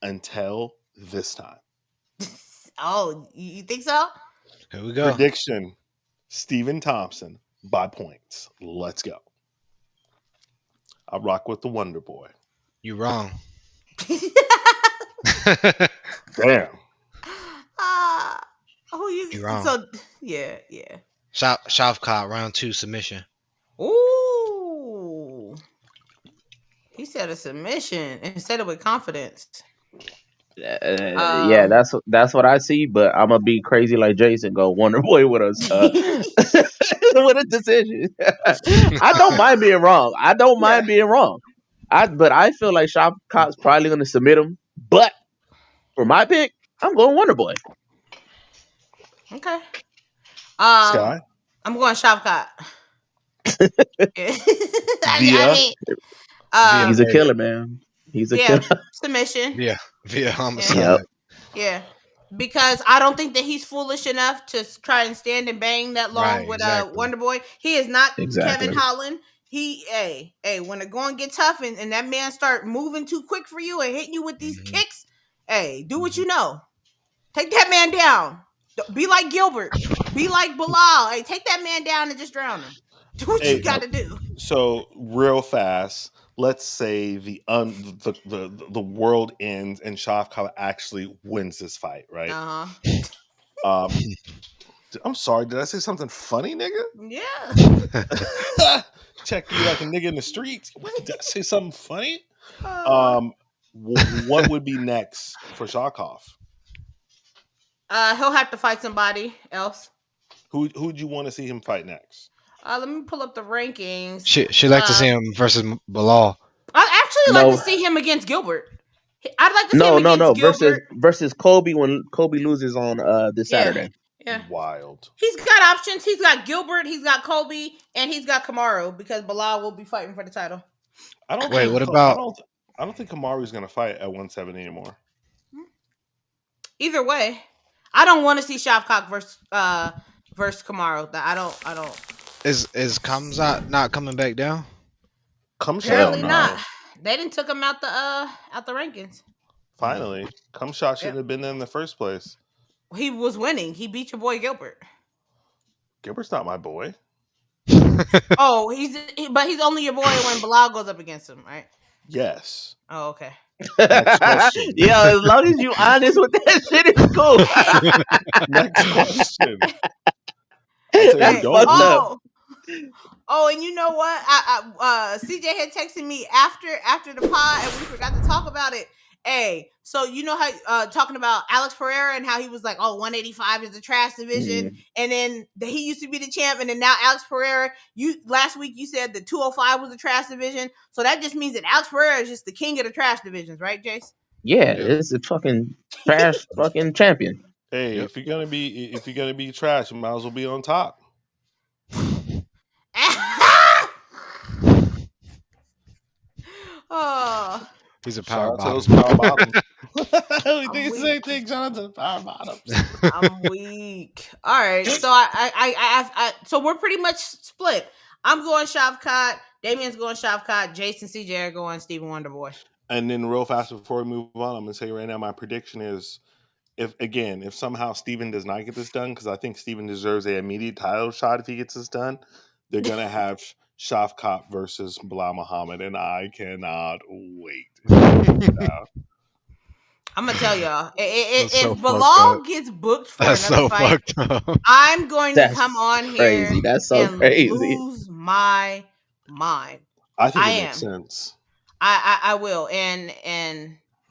S2: until this time.
S1: Oh, you think so?
S3: Here we go.
S2: Prediction: Stephen Thompson by points. Let's go. I rock with the Wonder Boy.
S3: You wrong.
S2: Damn.
S3: You wrong.
S1: So yeah.
S3: Shavkat, round 2 submission.
S1: Ooh. He said a submission and said it with confidence.
S4: Yeah, that's what I see. But I'm gonna be crazy like Jason. Go Wonder Boy with us with a decision. I don't mind being wrong. But I feel like Shavkat's probably gonna submit him. But for my pick, I'm going Wonder Boy.
S1: Okay.
S2: Sky?
S1: I'm going Shavkat.
S4: He's a killer, man. He's a killer.
S1: Submission.
S3: Via homicide.
S1: Yeah. because I don't think that he's foolish enough to try and stand and bang that long
S3: Right,
S1: with
S3: exactly.
S1: Wonder Boy. He is not
S4: Exactly.
S1: Kevin Holland. Hey, when it going get tough and that man start moving too quick for you and hitting you with these kicks, hey, do what you know. Take that man down. Be like Gilbert. Be like Belal. Hey, take that man down and just drown him. Do what you got to do.
S2: So real fast, let's say the world ends and Shavkat actually wins this fight, right? I'm sorry, did I say something funny, nigga?
S1: Yeah.
S2: Check you like a nigga in the streets. Did I say something funny? What would be next for Shavkat?
S1: He'll have to fight somebody else.
S2: Who'd you want to see him fight next?
S1: Let me pull up the rankings.
S3: She like to see him versus Belal.
S1: I actually like to see him against Gilbert. I'd like to see him against Gilbert
S4: versus Cobly when Cobly loses on this Saturday.
S1: Yeah.
S2: Wild.
S1: He's got options. He's got Gilbert, he's got Colby, and he's got Kamaru because Belal will be fighting for the title.
S2: I don't think Kamaru's gonna fight at 170 anymore.
S1: Either way, I don't want to see Shavkat versus Kamaru. I don't.
S3: Is Kamzat not coming back down?
S1: Apparently not. They didn't took him out the rankings.
S2: Finally, Kamzat shouldn't have been there in the first place.
S1: He was winning. He beat your boy Gilbert.
S2: Gilbert's not my boy.
S1: But he's only your boy when Belal goes up against him, right?
S2: Yes.
S1: Oh, okay.
S2: Next question.
S4: Yeah, as long as you honest with that shit, it's cool.
S2: Next question.
S1: And you know what? CJ had texted me after the pod, and we forgot to talk about it. Hey, so you know how talking about Alex Pereira and how he was like, 185 is a trash division, and then he used to be the champ, and then now Alex Pereira. Last week you said the 205 was a trash division, so that just means that Alex Pereira is just the king of the trash divisions, right, Jace?
S4: Yeah, it's a fucking trash fucking champion.
S2: Hey, if you're gonna be trash, you might as well be on top.
S1: Oh,
S3: he's a power
S2: bottom. We think the same thing, Jonathan. Power bottoms.
S1: I'm weak. All right, so I so we're pretty much split. I'm going Shavkat. Damien's going Shavkat. Jace and CJ are going Stephen Wonderboy.
S2: And then real fast before we move on, I'm gonna say right now my prediction is if somehow Stephen does not get this done, because I think Stephen deserves an immediate title shot if he gets this done, they're gonna have Shavkat versus Belal Muhammad, and I cannot wait.
S1: I'm gonna tell y'all, if Belal gets booked for another fight, I'm going to come on here and lose my mind.
S2: I think it makes sense.
S1: I will, and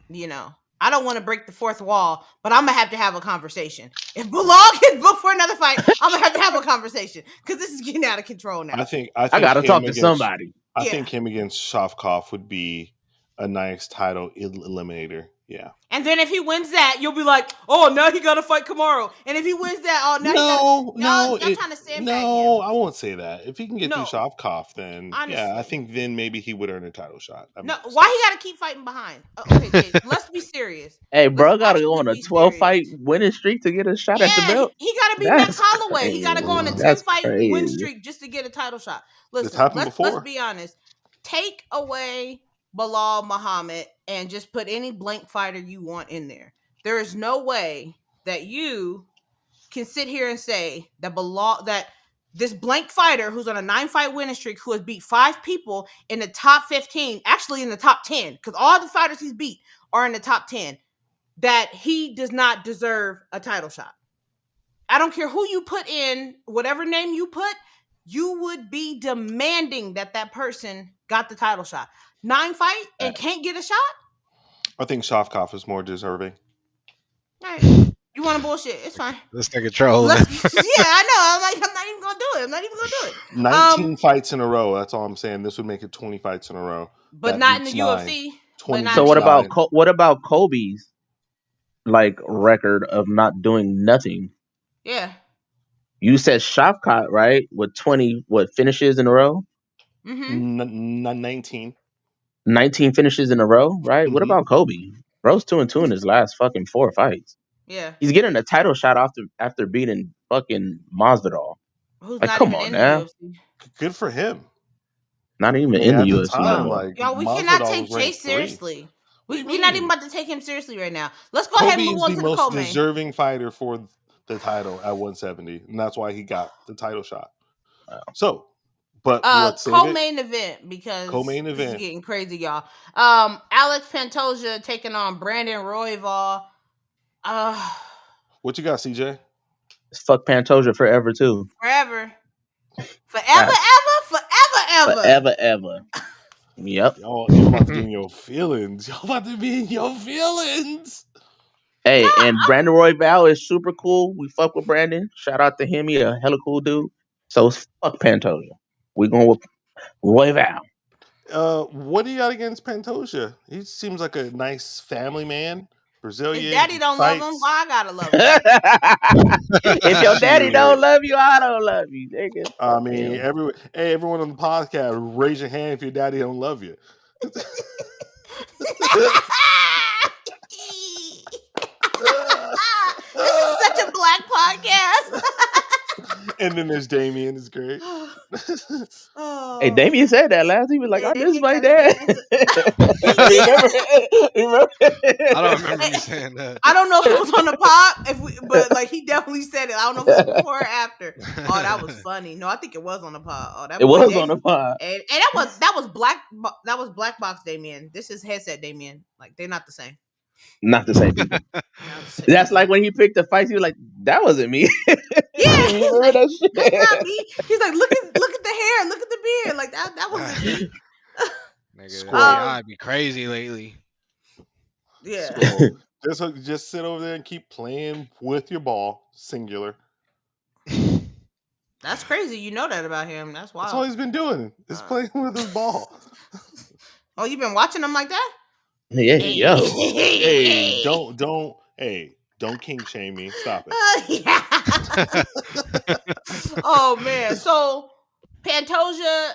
S1: you know, I don't want to break the fourth wall, but I'm gonna have to have a conversation. If Belal gets booked for another fight, I'm gonna have a conversation because this is getting out of control now.
S2: I think
S4: I gotta talk to somebody.
S2: I think him against Shavkat would be a nice title eliminator. Yeah.
S1: And then if he wins that, you'll be like, oh, now he got to fight Kamaru. And if he wins that, y'all trying to sandbag him.
S2: I won't say that. If he can get through Shavkat, then honestly, I think then maybe he would earn a title shot.
S1: Why he got to keep fighting behind? Okay, let's be serious.
S4: Hey, bro, got to go on a 12-fight winning streak to get a shot at the belt.
S1: He got to be Max Holloway. He got to go on a 10-fight win streak just to get a title shot. Listen, let's be honest. Take away Belal Muhammad and just put any blank fighter you want in there. There is no way that you can sit here and say that this blank fighter who's on a 9-fight winning streak, who has beat 5 people in the top 15, actually in the top 10, because all the fighters he's beat are in the top 10, that he does not deserve a title shot. I don't care who you put in, whatever name you put, you would be demanding that person got the title shot. 9 fight and can't get a shot?
S2: I think Shavkat is more deserving.
S1: All right. You want to bullshit? It's fine.
S3: Let's take a troll.
S1: Yeah, I know. I'm not even going to do it.
S2: 19 fights in a row. That's all I'm saying. This would make it 20 fights in a row.
S1: But not in the UFC.
S4: So what about Colby's record of not doing nothing?
S1: Yeah.
S4: You said Shavkat, right? With 20 finishes in a row?
S1: Mm-hmm.
S4: 19 finishes in a row, right? Mm-hmm. What about Colby? Bro's 2-2 in his last fucking 4 fights.
S1: Yeah.
S4: He's getting a title shot after beating fucking Masvidal.
S1: Who's
S4: Like,
S1: not
S4: come
S1: even
S4: on
S1: in the
S4: now.
S1: UFC.
S2: Good for him.
S4: Not even
S2: I mean,
S4: in the
S2: at the
S4: UFC no
S2: time,
S4: more.
S2: like
S1: Y'all, we cannot
S2: Masvidal
S1: take
S2: was ranked
S1: Chase
S2: 3.
S1: seriously.
S2: What do you
S1: We're not even
S2: mean?
S1: about to take him seriously right now. Let's go ahead and
S2: Kobe
S1: move
S2: is
S1: on
S2: the
S1: to the
S2: most
S1: co-main.
S2: deserving fighter for the title at 170, and that's why he got the title shot.
S4: Wow.
S2: So, but let's save it.
S1: Co-main event because
S2: Co-main
S1: this is
S2: event.
S1: getting crazy, y'all. Alex Pantoja taking on Brandon Royval.
S2: What you got, CJ?
S4: Fuck Pantoja forever too.
S1: Forever,
S4: Facts.
S1: ever.
S4: Forever. Yep.
S2: Y'all about to be in your feelings. Y'all about to be in your feelings.
S4: Hey, and Brandon Royval is super cool. We fuck with Brandon. Shout out to him. He a hella cool dude. So fuck Pantoja. We going with Royval.
S2: What do you got against Pantoja? He seems like a nice family man. Brazilian.
S1: His daddy don't love him. Why I gotta love him?
S4: If your daddy
S2: Shit.
S4: don't love you, I don't love you, nigga.
S2: I
S4: Fuck
S2: mean,
S4: him.
S2: everyone on the podcast, raise your hand if your daddy don't love you.
S1: This is such a black podcast.
S2: And then there's Damien. It's great.
S1: Oh.
S4: Hey, Damien said that last. He was like,
S1: Yeah,
S4: "I miss
S1: Damien
S4: my
S1: kinda
S4: dad." Remember?
S3: I don't remember you saying that.
S1: I don't know if it was on the pod, but like he definitely said it. I don't know if it was before or after. Oh, that was funny. No, I think it was on the pod. Oh, that
S4: It
S1: boy
S4: was
S1: Damien,
S4: on the pod.
S1: and that was black box Damien. This is headset Damien. Like they're not the same.
S4: Not the same people.
S1: Not the same
S4: That's
S1: people.
S4: like when he picked the fights. He was like, "That wasn't me."
S1: Yeah,
S4: You
S1: he's
S4: remember
S1: like,
S4: that shit?
S1: that's not me. He's like, look at the hair, look at the beard. Like that wasn't me.
S3: Nigga,
S2: Squirrel.
S3: I'd be crazy lately.
S1: Yeah.
S2: Squirrel. Just sit over there and keep playing with your ball, singular.
S1: That's crazy. You know that about him. That's wild.
S2: That's all he's been doing. Is playing with his ball.
S1: Oh, you've been watching him like that?
S4: Yeah, yo.
S2: Hey, don't king shame me. Stop it.
S1: Yeah. Oh man. So Pantoja,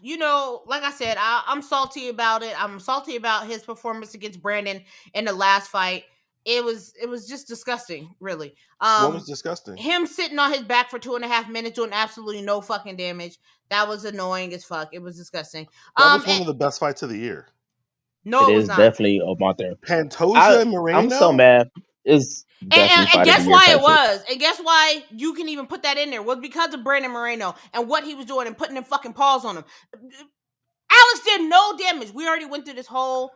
S1: you know, like I said, I'm salty about it. I'm salty about his performance against Brandon in the last fight. It was just disgusting, really.
S2: What was disgusting?
S1: Him sitting on his back for 2.5 minutes doing absolutely no fucking damage. That was annoying as fuck. It was disgusting.
S2: That was one of the best fights of the year.
S1: No,
S4: It
S1: it was
S4: is
S1: not.
S4: definitely up there.
S2: Pantoja and Moreno.
S4: I'm so mad. It's definitely
S1: And
S4: fight of
S1: guess
S4: the year
S1: why
S4: type
S1: it was? And guess why you can even put that in there? Was because of Brandon Moreno and what he was doing and putting them fucking paws on him. Alex did no damage. We already went through this whole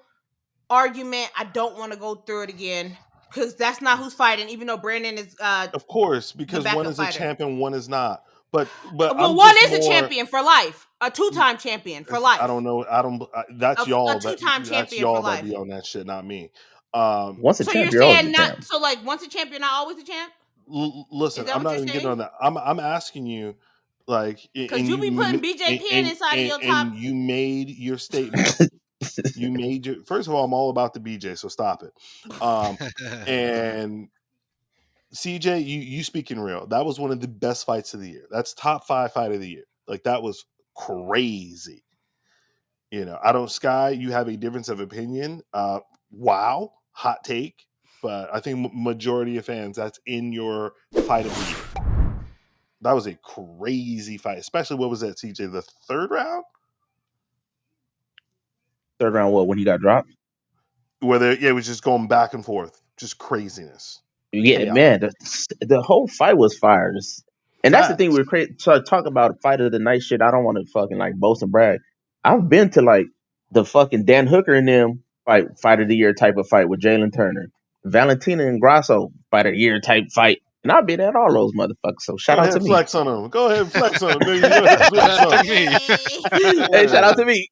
S1: argument. I don't want to go through it again because that's not who's fighting. Even though Brandon is,
S2: of course, because one is a champion, one is not. But
S1: well, one is a champion for life, a 2-time champion for life.
S2: I don't know. That's y'all.
S1: A 2-time champion
S2: y'all
S1: for life.
S2: that be on that shit, not me.
S4: Once a
S1: so
S4: champ,
S1: you're saying not
S4: champ.
S1: so like once a champion, not always a champ.
S2: Listen, I'm not even getting on that. I'm asking you, like,
S1: because you be putting BJ Penn inside of your top.
S2: And you made your statement. You made your. First of all, I'm all about the BJ, so stop it. And CJ, you speaking real. That was one of the best fights of the year. That's top 5 fight of the year. Like that was crazy. You know, I don't Sky. You have a difference of opinion. Wow, hot take. But I think majority of fans, that's in your fight of the year. That was a crazy fight, especially what was that, CJ? The third round?
S4: Third round, what? When he got dropped?
S2: It was just going back and forth, just craziness.
S4: Yeah,
S2: chaos.
S4: Man, the whole fight was fire. And that's the thing we're talk about fight of the night shit. I don't want to fucking like boast and brag. I've been to like the fucking Dan Hooker and them fight of the year type of fight with Jalen Turner, Valentina and Grasso fight of the year type fight, and I've been at all those motherfuckers. So shout out to me.
S2: Flex on them. Go ahead and flex on them. Flex on
S4: me. Hey, shout out to me.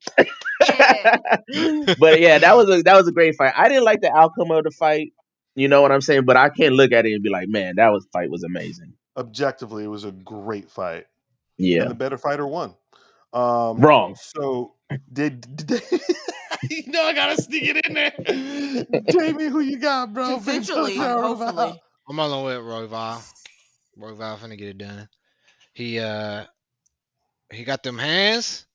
S4: But yeah, that was a great fight. I didn't like the outcome of the fight. You know what I'm saying? But I can't look at it and be like, man, fight was amazing.
S2: Objectively, it was a great fight.
S4: Yeah.
S2: And the better fighter won.
S4: Wrong.
S2: So did you know I gotta sneak it in there. Jamie, who you got, bro?
S1: Consensually, hopefully.
S3: I'm on the way with Royval. Royval finna get it done. He got them hands.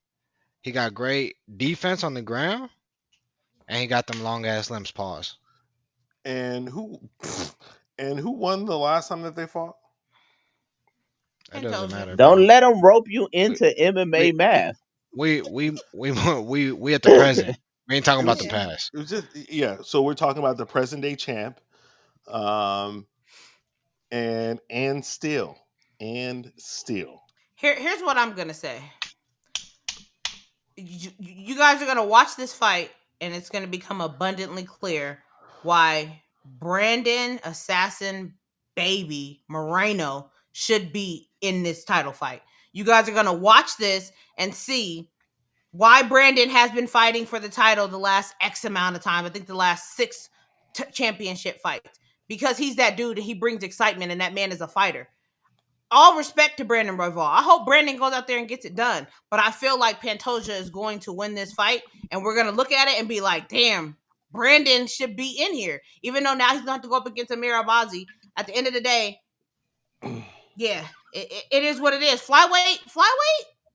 S3: He got great defense on the ground. And he got them long ass limbs. Pause.
S2: And who won the last time that they fought?
S3: That doesn't matter,
S4: Don't
S3: bro.
S4: let them rope you into MMA math.
S3: We at the present. We ain't talking about the past.
S2: It was just So we're talking about the present day champ, and still.
S1: Here's what I'm gonna say. You guys are gonna watch this fight, and it's gonna become abundantly clear why Brandon Assassin Baby Moreno should be in this title fight. You guys are gonna watch this and see why Brandon has been fighting for the title the last X amount of time. I think the last 6 championship fights, because he's that dude and he brings excitement, and that man is a fighter. All respect to Brandon Royval. I hope Brandon goes out there and gets it done. But I feel like Pantoja is going to win this fight, and we're going to look at it and be like, damn, Brandon should be in here. Even though now he's going to have to go up against a Merab. At the end of the day, yeah, it is what it is. Flyweight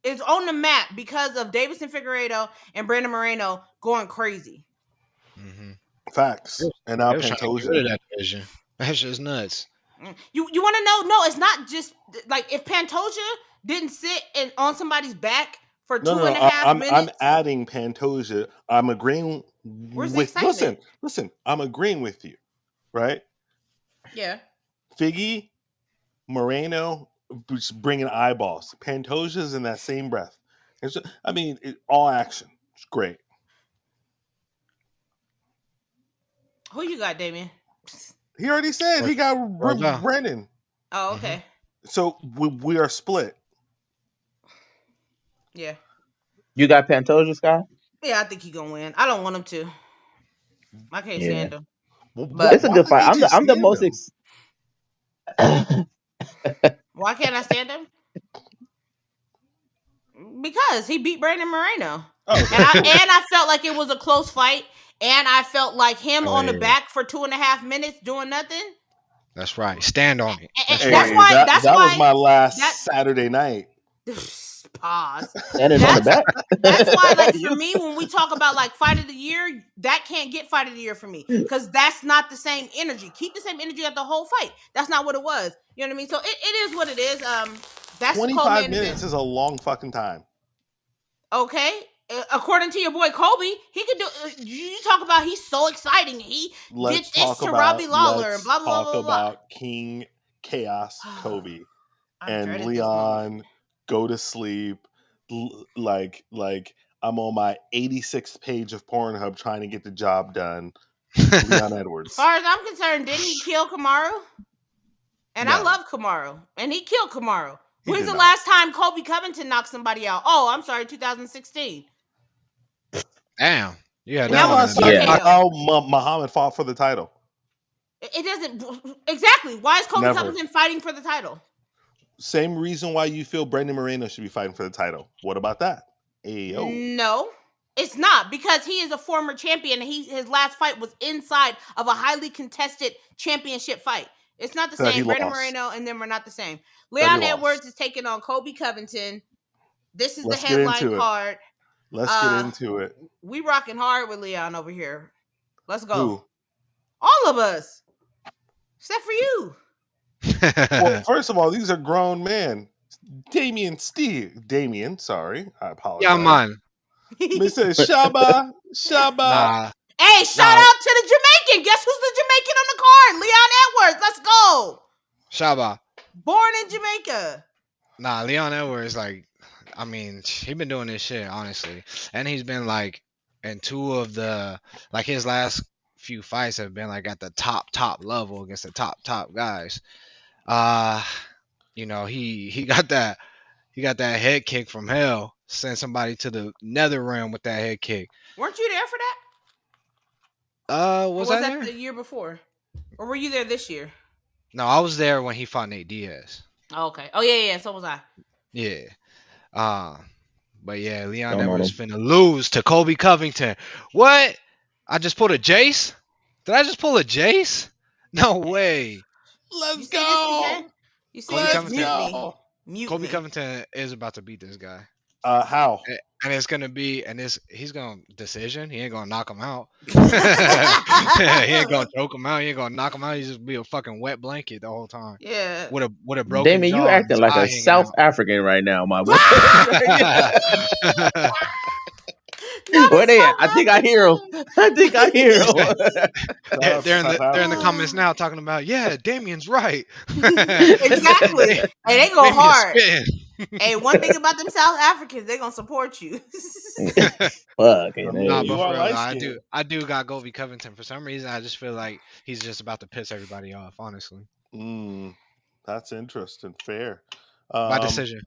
S1: is on the map because of Davison Figueiredo and Brandon Moreno going crazy.
S3: Mm-hmm.
S2: Facts. And now Pantoja.
S3: That division. That's just nuts.
S1: You want to know? No, it's not just like if Pantoja didn't sit on somebody's back for 2.5 minutes.
S2: I'm adding Pantoja. I'm agreeing
S1: Where's the
S2: with.
S1: excitement?
S2: Listen. I'm agreeing with you, right?
S1: Yeah.
S2: Figgy, Moreno, bringing eyeballs. Pantoja's in that same breath. All action. It's great.
S1: Who you got, Damien?
S2: He already said he got Brandon.
S1: Oh, okay.
S2: So we are split.
S1: Yeah.
S4: You got Pantoja, Scott?
S1: Yeah, I think he's gonna win. I don't want him to. I can't stand him.
S4: But it's a good fight. I'm the most.
S1: Why can't I stand him? Because he beat Brandon Moreno.
S2: Oh,
S1: and I felt like it was a close fight. And I felt like him on the back for 2.5 minutes doing nothing.
S3: That's right. Stand on it.
S1: That's why.
S2: That was my last Saturday night.
S1: Pause.
S4: And it's on the back.
S1: That's why, like, for me, when we talk about like fight of the year, that can't get fight of the year for me because that's not the same energy. Keep the same energy at the whole fight. That's not what it was. You know what I mean? So it is what it is. That's
S2: 25 minutes is a long fucking time.
S1: Okay. According to your boy Colby, he could do. You talk about he's so exciting. He did this to Robbie Lawler and blah blah blah.
S2: Talk about King Chaos Kobe and Leon. Go to sleep. Like I'm on my 86th page of Pornhub trying to get the job done. Leon Edwards.
S1: As far as I'm concerned, didn't he kill Kamaru? And no. I love Kamaru, and he killed Kamaru. When's the last time Colby Covington knocked somebody out? Oh, I'm sorry, 2016.
S3: Damn. Yeah,
S1: that was
S2: how Muhammad fought for the title.
S1: It doesn't exactly. Why is Colby Covington fighting for the title?
S2: Same reason why you feel Brandon Moreno should be fighting for the title. What about that? Ayo.
S1: No, it's not, because he is a former champion and his last fight was inside of a highly contested championship fight. It's not the same. Brandon Moreno and them are not the same. Leon Edwards is taking on Colby Covington. This is the headline card.
S2: Let's get into it.
S1: We rocking hard with Leon over here. Let's go.
S2: Who?
S1: All of us. Except for you.
S2: Well, first of all, these are grown men. Damien, sorry. I apologize.
S3: Yeah, man.
S2: Mr. Shaba.
S3: Nah.
S1: Hey, shout out to the Jamaican. Guess who's the Jamaican on the card? Leon Edwards. Let's go.
S3: Shaba.
S1: Born in Jamaica.
S3: Nah, Leon Edwards, he been doing this shit, honestly. And he's been, in 2 of the, his last few fights have been, at the top level against the top guys. He got that head kick from hell. Sent somebody to the nether realm with that head kick.
S1: Weren't you there for that?
S3: Was I there?
S1: The year before? Or were you there this year?
S3: No, I was there when he fought Nate Diaz.
S1: Oh, okay. Oh, yeah, so was I.
S3: Yeah. But yeah, Leon Edwards finna lose to Colby Covington. What? I just pulled a Jace? Did I just pull a Jace? No way.
S2: Let's go.
S1: You see, Colby
S3: Covington is about to beat this guy.
S2: How?
S3: And it's gonna be, he's gonna decision. He ain't gonna knock him out. He ain't gonna choke him out. He ain't gonna knock him out. He just be a fucking wet blanket the whole time.
S1: Yeah.
S3: With a broken
S4: Damien, you
S3: jaw and
S4: acting
S3: his
S4: like
S3: eye
S4: a
S3: hanging
S4: South
S3: out.
S4: African right now, my boy.
S1: Not
S4: Where
S1: a
S4: they at?
S1: South
S4: I think I hear him.
S1: African.
S4: I think I hear him.
S3: They're in the comments now talking about, yeah, Damien's right.
S1: Exactly. Hey, they go
S3: Damien's
S1: hard.
S3: spitting.
S1: Hey, one thing about them South Africans, they gonna support you.
S4: Fucking
S3: Nah,
S2: You
S3: but
S2: are
S3: for real,
S2: light
S3: I
S2: skinned.
S3: do got Colby Covington. For some reason, I just feel like he's just about to piss everybody off. Honestly,
S2: That's interesting. Fair.
S3: by decision,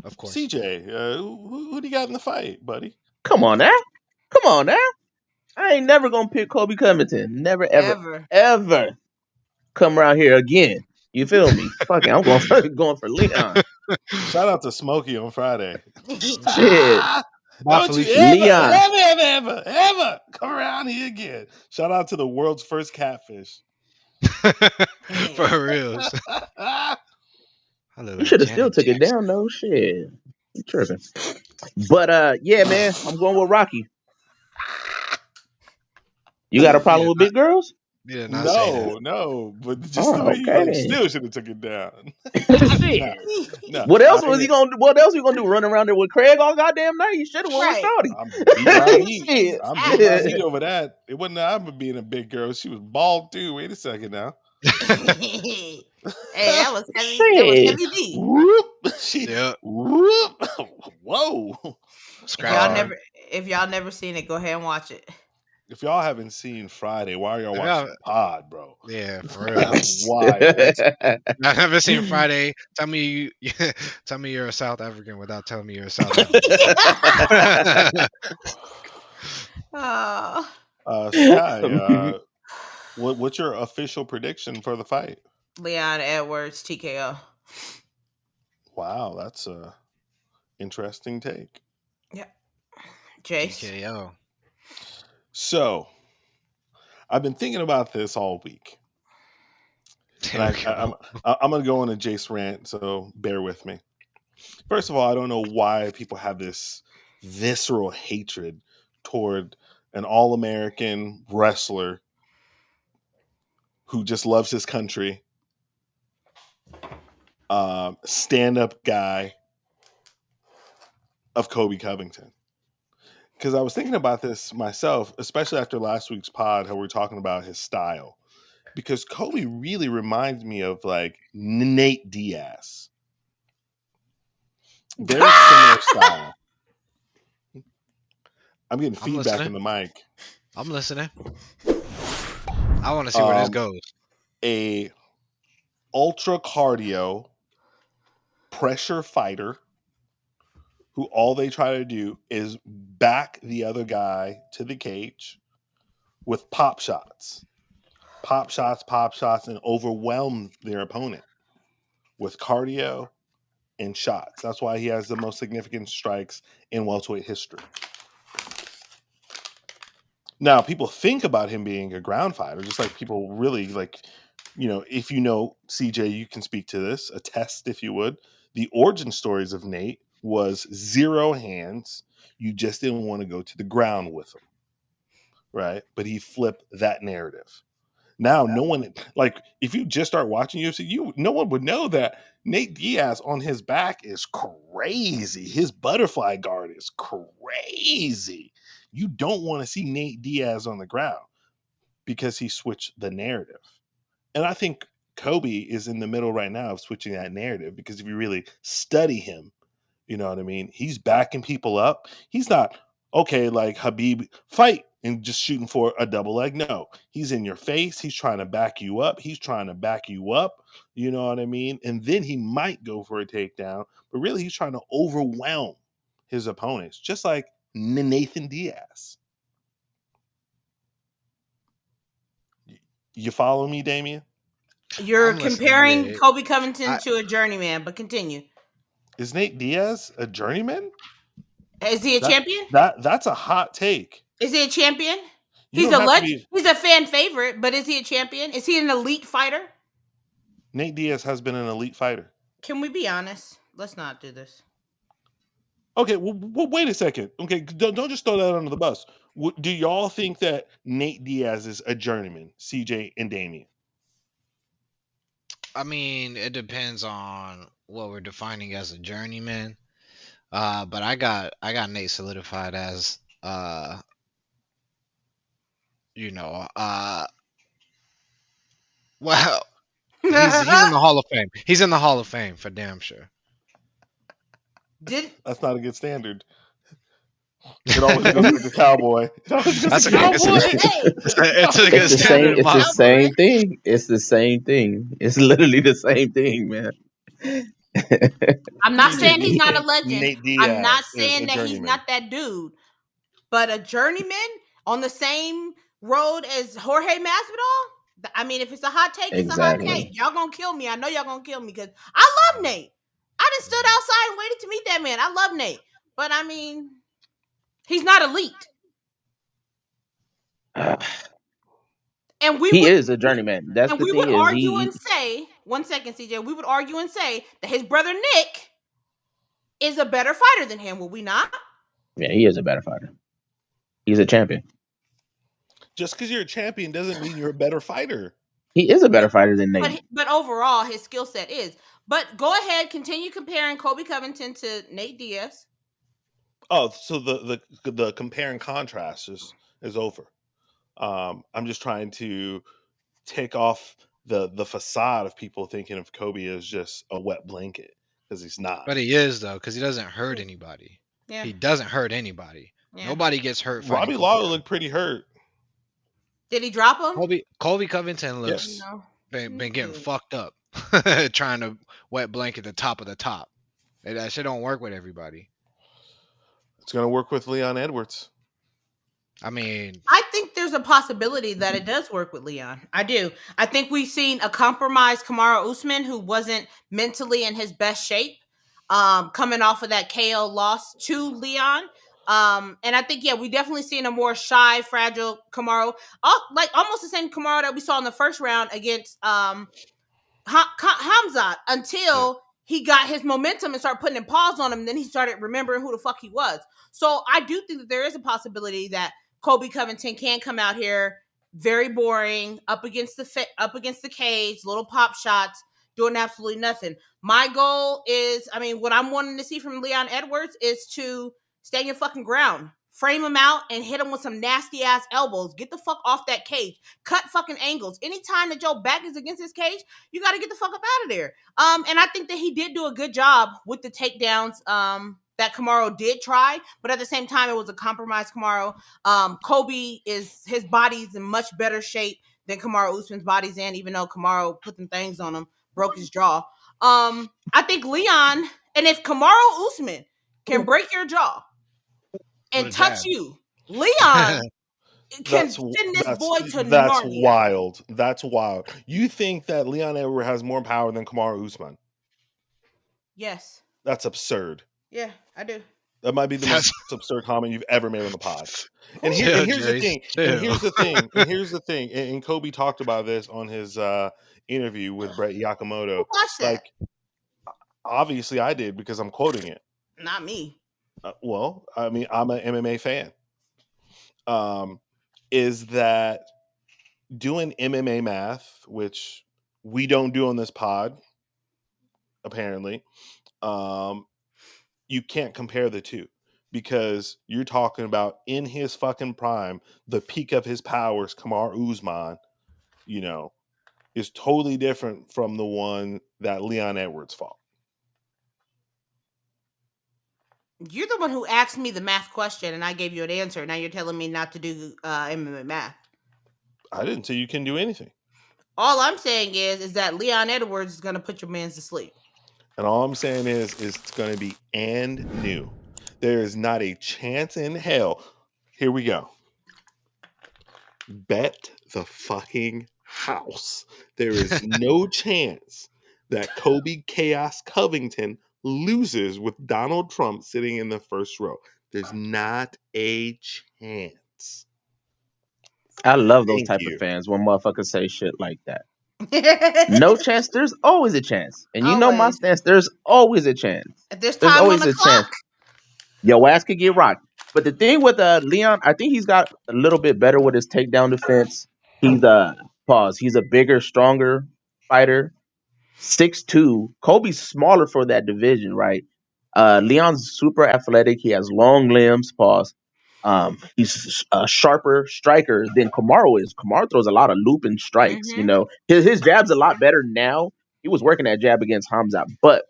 S3: of course.
S2: CJ, who do you got in the fight, buddy?
S4: Come on now. I ain't never gonna pick Colby Covington. Never, ever come around here again. You feel me? Fuck it, I'm going for Leon.
S2: Shout out to Smokey on Friday.
S4: Shit.
S2: Don't you
S4: Leon.
S2: ever come around here again. Shout out to the world's first catfish.
S3: For real.
S4: You should have still took it down though. Shit. You tripping. But yeah, man, I'm going with Rocky. You got a problem with big girls?
S3: You did not say that.
S2: No, but just the way you still should have took it down.
S4: Shit.
S2: No,
S4: What else was he gonna do? What else you gonna do? Run around there with Craig all goddamn night? You should have won with Shorty.
S2: I'm beating my meat over that. It wasn't I'm being a big girl. She was bald too. Wait a second now.
S1: Hey, that was heavy. That was heavy D.
S2: Whoop. Whoop. Whoa.
S1: If y'all never seen it, go ahead and watch it.
S2: If y'all haven't seen Friday, why are y'all watching Pod, bro?
S3: Yeah, for real.
S2: Why?
S3: I've never seen Friday. Tell me you're a South African without telling me you're a South African.
S2: Sky, what's your official prediction for the fight?
S1: Leon Edwards TKO.
S2: Wow, that's a interesting take.
S1: Yeah. Jace.
S3: TKO.
S2: So, I've been thinking about this all week. And I'm going to go on a Jace rant, so bear with me. First of all, I don't know why people have this visceral hatred toward an all-American wrestler who just loves his country, stand-up guy of Colby Covington. Because I was thinking about this myself, especially after last week's pod, how we were talking about his style. Because Cobly really reminds me of like Nate Diaz. Very similar style. I'm getting feedback in the mic.
S3: I'm listening. I want to see where this goes.
S2: A ultra cardio pressure fighter who all they try to do is back the other guy to the cage with pop shots, and overwhelm their opponent with cardio and shots. That's why he has the most significant strikes in welterweight history. Now, people think about him being a ground fighter, just like people really like, if you know CJ, you can speak to this, attest if you would. The origin stories of Nate was 0 hands. You just didn't want to go to the ground with him. Right? But he flipped that narrative. Now, no one, like, if you just start watching UFC, no one would know that Nate Diaz on his back is crazy. His butterfly guard is crazy. You don't want to see Nate Diaz on the ground because he switched the narrative. And I think Cobly is in the middle right now of switching that narrative, because if you really study him, you know what I mean? He's backing people up. He's not, okay, like Habib, fight and just shooting for a double leg. No, he's in your face. He's trying to back you up. You know what I mean? And then he might go for a takedown, but really he's trying to overwhelm his opponents, just like Nathan Diaz. You follow me, Damien?
S1: You're comparing Colby Covington to a journeyman, but continue.
S2: Is Nate Diaz a journeyman?
S1: Is he a champion?
S2: That's a hot take.
S1: Is he a champion? He's a fan favorite, but is he a champion? Is he an elite fighter?
S2: Nate Diaz has been an elite fighter.
S1: Can we be honest? Let's not do this.
S2: Okay, well, wait a second. Okay, don't just throw that under the bus. Do y'all think that Nate Diaz is a journeyman, CJ and Damian?
S3: I mean, it depends on what we're defining as a journeyman. But I got Nate solidified as you know, well, he's in the Hall of Fame. He's in the Hall of Fame for damn sure.
S2: That's not a good standard. It always goes back to cowboy. It always goes to cowboy.
S3: It's a good standard.
S4: It's the same thing. It's the same thing. It's literally the same thing, man.
S1: I'm not saying he's not a legend.
S2: Nate Diaz
S1: I'm not saying that he's not that dude. But a journeyman on the same road as Jorge Masvidal? I mean, if it's a hot take, it's a hot take. Y'all gonna kill me. I know y'all gonna kill me because I love Nate. I just stood outside and waited to meet that man. I love Nate. But I mean, he's not elite. And
S4: he is a journeyman. That's the thing.
S1: We would argue and say, 1 second, CJ, we would argue and say that his brother Nick is a better fighter than him, will we not?
S4: Yeah, he is a better fighter. He's a champion.
S2: Just because you're a champion doesn't mean you're a better fighter.
S4: He is a better fighter than Nate.
S1: But overall, his skill set is. But go ahead, continue comparing Colby Covington to Nate Diaz.
S2: Oh, so the compare and contrast is over. I'm just trying to take off the facade of people thinking of Colby as just a wet blanket, because he's not.
S3: But he is, though, because he doesn't hurt anybody. Yeah. He doesn't hurt anybody. Yeah. Nobody gets hurt.
S2: Robbie Lawler looked pretty hurt.
S1: Did he drop him?
S3: Colby Covington looks been getting fucked up trying to wet blanket the top of the top. That shit don't work with everybody.
S2: It's gonna work with Leon Edwards.
S3: I mean,
S1: I think there's a possibility that it does work with Leon. I do. I think we've seen a compromised Kamaru Usman who wasn't mentally in his best shape, coming off of that KO loss to Leon. And I think, we definitely seen a more shy, fragile Kamaru, like almost the same Kamaru that we saw in the first round against Hamzat, until he got his momentum and started putting in pause on him. And then he started remembering who the fuck he was. So I do think that there is a possibility that Colby Covington can come out here very boring, up against the cage, little pop shots, doing absolutely nothing. My goal is, what I'm wanting to see from Leon Edwards is to stand your fucking ground, frame him out, and hit him with some nasty ass elbows. Get the fuck off that cage. Cut fucking angles. Anytime that your back is against his cage, you got to get the fuck up out of there. And I think that he did do a good job with the takedowns. That Kamaru did try, but at the same time, it was a compromised Kamaru. Colby his body's in much better shape than Kamaru Usman's body's in, even though Kamaru put them things on him, broke his jaw. I think Leon, and if Kamaru Usman can break your jaw and touch you, Leon can send this boy to
S2: That's
S1: Narnia.
S2: wild. That's wild. You think that Leon Edwards has more power than Kamaru Usman?
S1: Yes.
S2: That's absurd.
S1: Yeah, I do.
S2: That might be the most absurd comment you've ever made on the pod. And here's the thing. And Colby talked about this on his interview with Brett Yakamoto.
S1: Who watched that?
S2: Like, obviously I did, because I'm quoting it.
S1: Not me.
S2: Well, I'm an MMA fan. Is that doing MMA math, which we don't do on this pod, apparently. You can't compare the two, because you're talking about in his fucking prime, the peak of his powers, Kamaru Usman, is totally different from the one that Leon Edwards fought.
S1: You're the one who asked me the math question, and I gave you an answer. Now you're telling me not to do MMA math.
S2: I didn't say you can do anything.
S1: All I'm saying is that Leon Edwards is going to put your mans to sleep.
S2: And all I'm saying is it's going to be and new. There is not a chance in hell. Here we go. Bet the fucking house. There is no chance that Colby Chaos Covington loses with Donald Trump sitting in the first row. There's not a chance.
S4: I love those type of fans when motherfuckers say shit like that. No chance. There's always a chance. And you know my stance. There's always a chance.
S1: If there's time always on the clock.
S4: Your ass could get rocked. But the thing with Leon, I think he's got a little bit better with his takedown defense. He's pause. He's a bigger, stronger fighter. 6'2". Kobe's smaller for that division, right? Leon's super athletic. He has long limbs. Pause. He's a sharper striker than Kamaru is. Kamaru throws a lot of looping strikes.
S1: Mhm.
S4: You know, his jab's a lot better now. He was working that jab against Hamza, but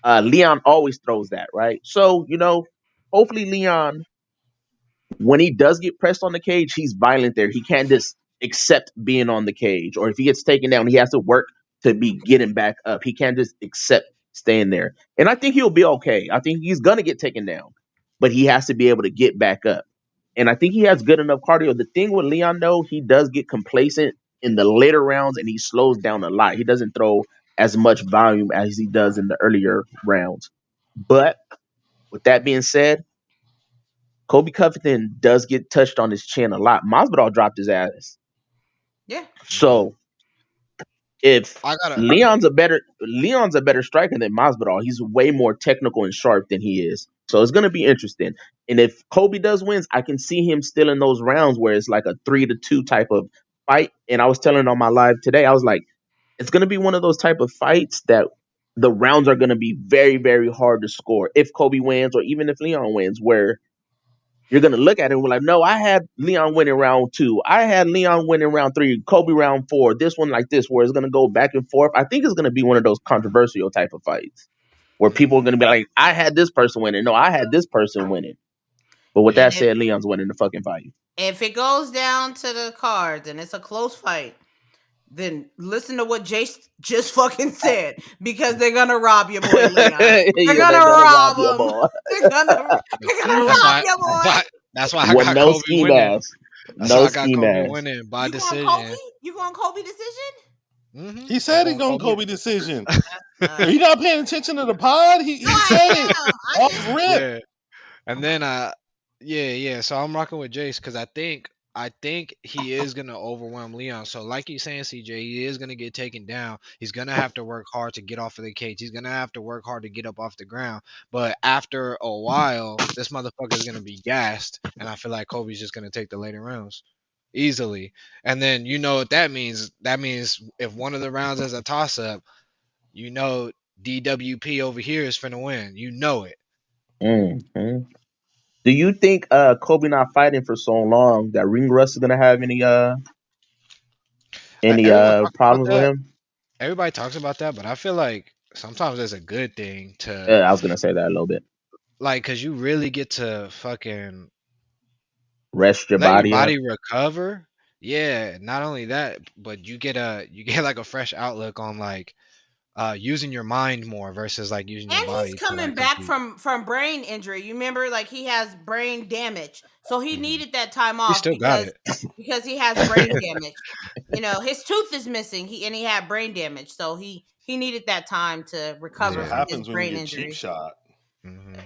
S4: Leon always throws that, right? So, you know, hopefully Leon, when he does get pressed on the cage, he's violent there. He can't just accept being on the cage. Or if he gets taken down, he has to work to be getting back up. He can't just accept staying there. And I think he'll be okay. I think he's going to get taken down, but he has to be able to get back up. And I think he has good enough cardio. The thing with Leon, though, he does get complacent in the later rounds and he slows down a lot. He doesn't throw as much volume as he does in the earlier rounds. But with that being said, Colby Covington does get touched on his chin a lot. Masvidal dropped his ass.
S1: Yeah.
S4: So if
S3: I gotta.
S4: Leon's a better striker than Masvidal, he's way more technical and sharp than he is. So it's gonna be interesting. And if Colby does wins, I can see him still in those rounds where it's like a 3-2 type of fight. And I was telling on my live today, I was like, it's gonna be one of those type of fights that the rounds are gonna be very, very hard to score if Colby wins or even if Leon wins, where you're going to look at it and we're like, no, I had Leon winning round 2. I had Leon winning round 3, Kobe round 4, this one like this, where it's going to go back and forth. I think it's going to be one of those controversial type of fights where people are going to be like, I had this person winning. No, I had this person winning. But with that said, Leon's winning the fucking fight.
S1: If it goes down to the cards and it's a close fight, then listen to what Jace just fucking said, because they're gonna rob your boy Leon. They're gonna rob him. They're gonna rob your boy.
S3: That's why I got Kobe winning. That's why I got Kobe winning by decision.
S1: You going Kobe decision?
S3: Mm-hmm.
S2: He said he's going Kobe decision. Are you not paying attention to the pod? He said it off rip.
S3: Yeah. And then yeah. So I'm rocking with Jace because I think he is gonna overwhelm Leon. So like you're saying, CJ, he is gonna get taken down. He's gonna have to work hard to get off of the cage. He's gonna have to work hard to get up off the ground. But after a while, this motherfucker is gonna be gassed, and I feel like Kobe's just gonna take the later rounds easily. And then you know what that means? That means if one of the rounds is a toss up, you know DWP over here is finna win. You know it.
S4: Mm-hmm. Do you think Kobe not fighting for so long that ring rust is gonna have any problems with him?
S3: Everybody talks about that, but I feel like sometimes it's a good thing to.
S4: I was gonna say that a little bit.
S3: Like, cause you really get to fucking
S4: rest your
S3: let
S4: body,
S3: your body recover. Yeah, not only that, but you get like a fresh outlook on like using your mind more versus like using your body.
S1: And he's coming back from brain injury. You remember, like, he has brain damage, so he needed that time off.
S3: He still got it
S1: because he has brain damage. You know, his tooth is missing. He had brain damage, so he needed that time to recover from his brain injury.
S2: Cheap shot.
S3: Mm-hmm.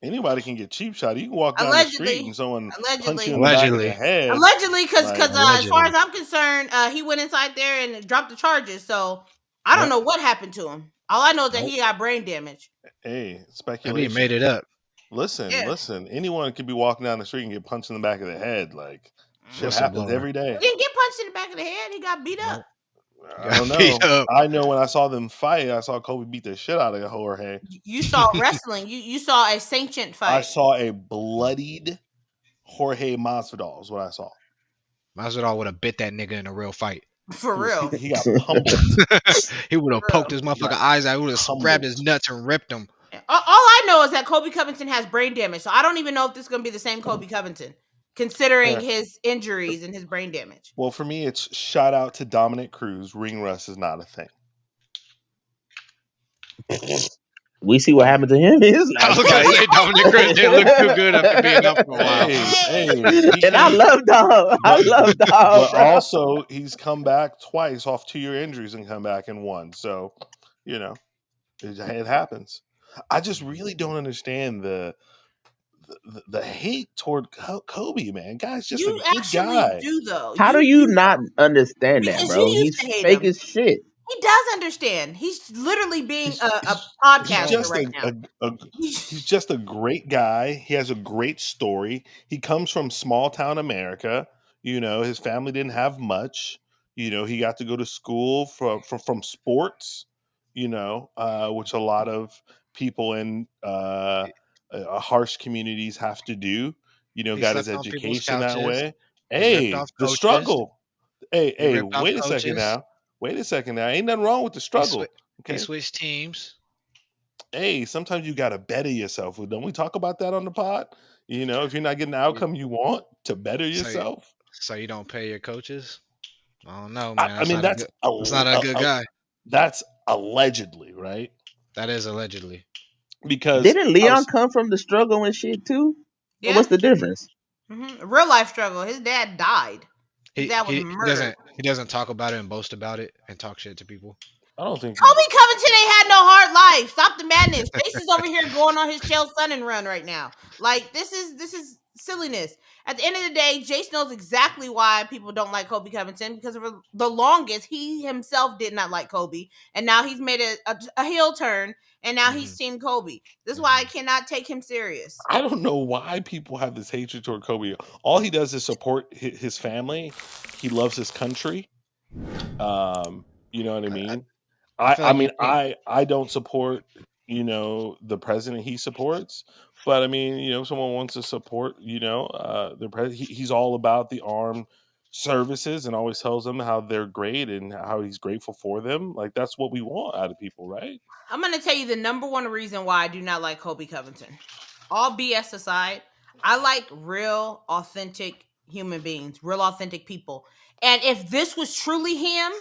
S2: Anybody can get cheap shot. You can walk down the street and someone punch you in the back of the head.
S1: Allegedly, because as far as I'm concerned, he went inside there and dropped the charges. So I don't know what happened to him. All I know is that he got brain damage.
S2: Hey, speculation.
S3: Maybe he made it up.
S2: Listen. Anyone could be walking down the street and get punched in the back of the head. Like, shit happens every day.
S1: He didn't get punched in the back of the head. He got beat up.
S2: I don't know. I know when I saw them fight, I saw Kobe beat the shit out of Jorge.
S1: You saw wrestling. You saw a sanctioned fight.
S2: I saw a bloodied Jorge Masvidal is what I saw.
S3: Masvidal would have bit that nigga in a real fight.
S1: For real.
S2: He got pummeled.
S3: He would have poked his motherfucking eyes out. He would have grabbed his nuts and ripped them.
S1: All I know is that Colby Covington has brain damage. So I don't even know if this is going to be the same Colby Covington, considering his injuries and his brain damage.
S2: Well, for me, it's shout out to Dominic Cruz. Ring rust is not a thing.
S4: We see what happened to him in his last fight.
S3: Dominic Cruz didn't look too good after being up for a while.
S4: And I love Dom.
S2: But also, he's come back twice off 2-year injuries and come back and won. So, you know, it happens. I just really don't understand the hate toward Kobe, man. Guy's just a good guy.
S1: Do though.
S4: How do you not understand that, bro? He's fake as shit.
S1: He does understand. He's literally being
S2: He's,
S1: a
S2: he's, he's
S1: podcaster
S2: just
S1: right now.
S2: he's just a great guy. He has a great story. He comes from small town America. You know, his family didn't have much. You know, he got to go to school from sports. You know, which a lot of people in harsh communities have to do. You know,
S3: He
S2: got his
S3: slept on people's
S2: education that
S3: couches.
S2: way.
S3: He ripped
S2: Hey,
S3: off
S2: the
S3: coaches.
S2: struggle. Hey,
S3: He
S2: hey,
S3: ripped off
S2: wait a second
S3: coaches.
S2: now. Wait a second now. Ain't nothing wrong with the
S3: He,
S2: struggle.
S3: he
S2: Okay.
S3: switched teams.
S2: Hey, sometimes you got to better yourself. Don't we talk about that on the pod? You know, if you're not getting the outcome you want, to better
S3: So,
S2: yourself.
S3: so you don't pay your coaches? I don't know,
S2: I,
S3: man.
S2: I
S3: That's
S2: mean,
S3: not a good. That's not a good guy.
S2: that's allegedly, right?
S3: That is allegedly.
S2: Because
S4: Didn't Leon come from the struggle and shit too?
S1: Yeah.
S4: What's the difference?
S1: Real life struggle. His dad died. His dad was murdered.
S3: He doesn't talk about it and boast about it and talk shit to people.
S2: I don't think
S1: Colby Covington ain't had no hard life. Stop the madness. Jace is over here going on his Chael Sonnen run right now. Like this is silliness. At the end of the day, Jace knows exactly why people don't like Colby Covington because for the longest he himself did not like Colby, and now he's made a heel turn, and now he's Team Colby. This is why I cannot take him serious.
S2: I don't know why people have this hatred toward Kobe. All he does is support his family. He loves his country. You know what I mean? I don't support, you know, the president he supports, but I mean, you know, if someone wants to support, you know, the president, he's all about the armed services and always tells them how they're great and how he's grateful for them. Like that's what we want out of people, right?
S1: I'm going to tell you the number one reason why I do not like Colby Covington. All BS aside, I like real, authentic human beings, real, authentic people. And if this was truly him,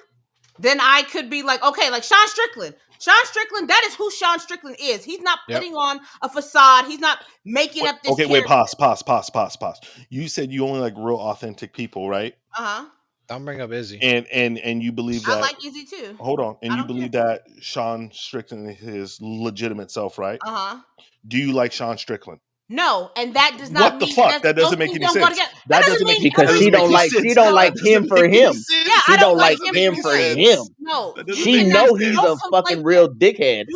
S1: then I could be like, okay, like Sean Strickland. Sean Strickland, that is who Sean Strickland is. He's not putting on a facade. He's not making up this character.
S2: Pause. You said you only like real, authentic people, right?
S1: Uh-huh.
S3: Don't bring up Izzy.
S2: And you believe that
S1: I like Izzy too.
S2: Hold on. And you believe that Sean Strickland is his legitimate self, right?
S1: Uh-huh.
S2: Do you like Sean Strickland?
S1: No, and that does not mean
S2: what the fuck? That doesn't make any sense.
S1: That doesn't mean
S4: because she don't like him for him.
S1: Yeah,
S4: she don't like him for him.
S1: No,
S4: she knows he's a fucking real dickhead.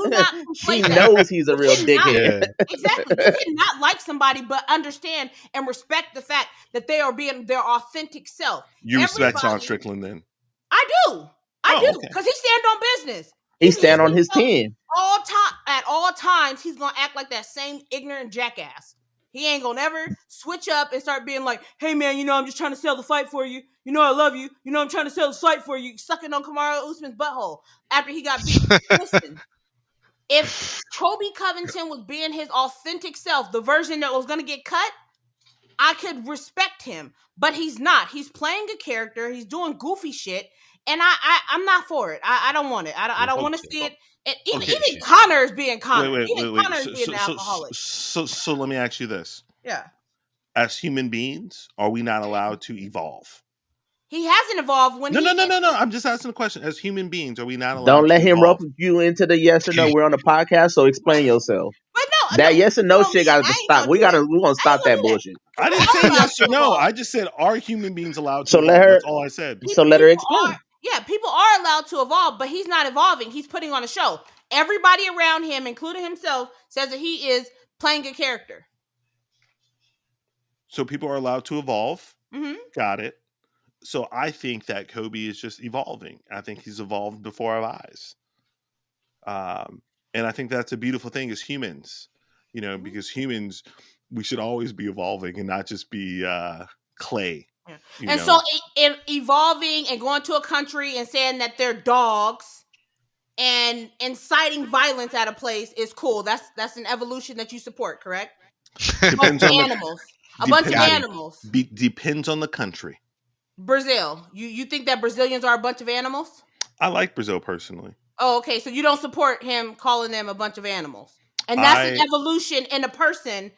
S4: She knows he's a real dickhead.
S1: Exactly. You cannot like somebody but understand and respect the fact that they are being their authentic self.
S2: You respect Sean Strickland then?
S1: I do. I do because he stand on business.
S4: He stand on his 10.
S1: At all times, he's gonna act like that same ignorant jackass. He ain't gonna ever switch up and start being like, "Hey man, you know I'm just trying to sell the fight for you. You know I love you. You know I'm trying to sell the fight for you." Sucking on Kamaru Usman's butthole after he got beat. Listen, if Colby Covington was being his authentic self, the version that was gonna get cut, I could respect him. But he's not. He's playing a character. He's doing goofy shit. And I'm not for it. I don't want it. I don't want to see it. And even Connor is being Connor.
S2: Wait.
S1: Connor is being an alcoholic.
S2: So let me ask you this.
S1: Yeah.
S2: As human beings, are we not allowed to evolve?
S1: He hasn't evolved when
S2: No. I'm just asking a question. As human beings, are we not allowed to
S4: Don't let him
S2: evolve?
S4: rope you into the yes or no. We're on a podcast, so explain yourself.
S1: But no,
S4: that yes or no shit got to stop. We're gonna stop that bullshit.
S2: I didn't say yes or no. I just said, are human beings allowed to evolve?
S4: Let her.
S2: That's all I said.
S4: So let her explain.
S1: People are allowed to evolve, but he's not evolving. He's putting on a show. Everybody around him, including himself, says that he is playing a character.
S2: So people are allowed to evolve.
S1: Mm-hmm.
S2: Got it. So I think that Kobe is just evolving. I think he's evolved before our eyes. And I think that's a beautiful thing as humans, you know, because humans, we should always be evolving and not just be clay.
S1: Yeah. And so evolving and going to a country and saying that they're dogs and inciting violence at a place is cool. That's an evolution that you support, correct?
S2: Depends on
S1: animals. A bunch of animals.
S2: Depends on the country.
S1: Brazil. You think that Brazilians are a bunch of animals?
S2: I like Brazil personally.
S1: Oh, okay. So you don't support him calling them a bunch of animals. And that's an evolution in a person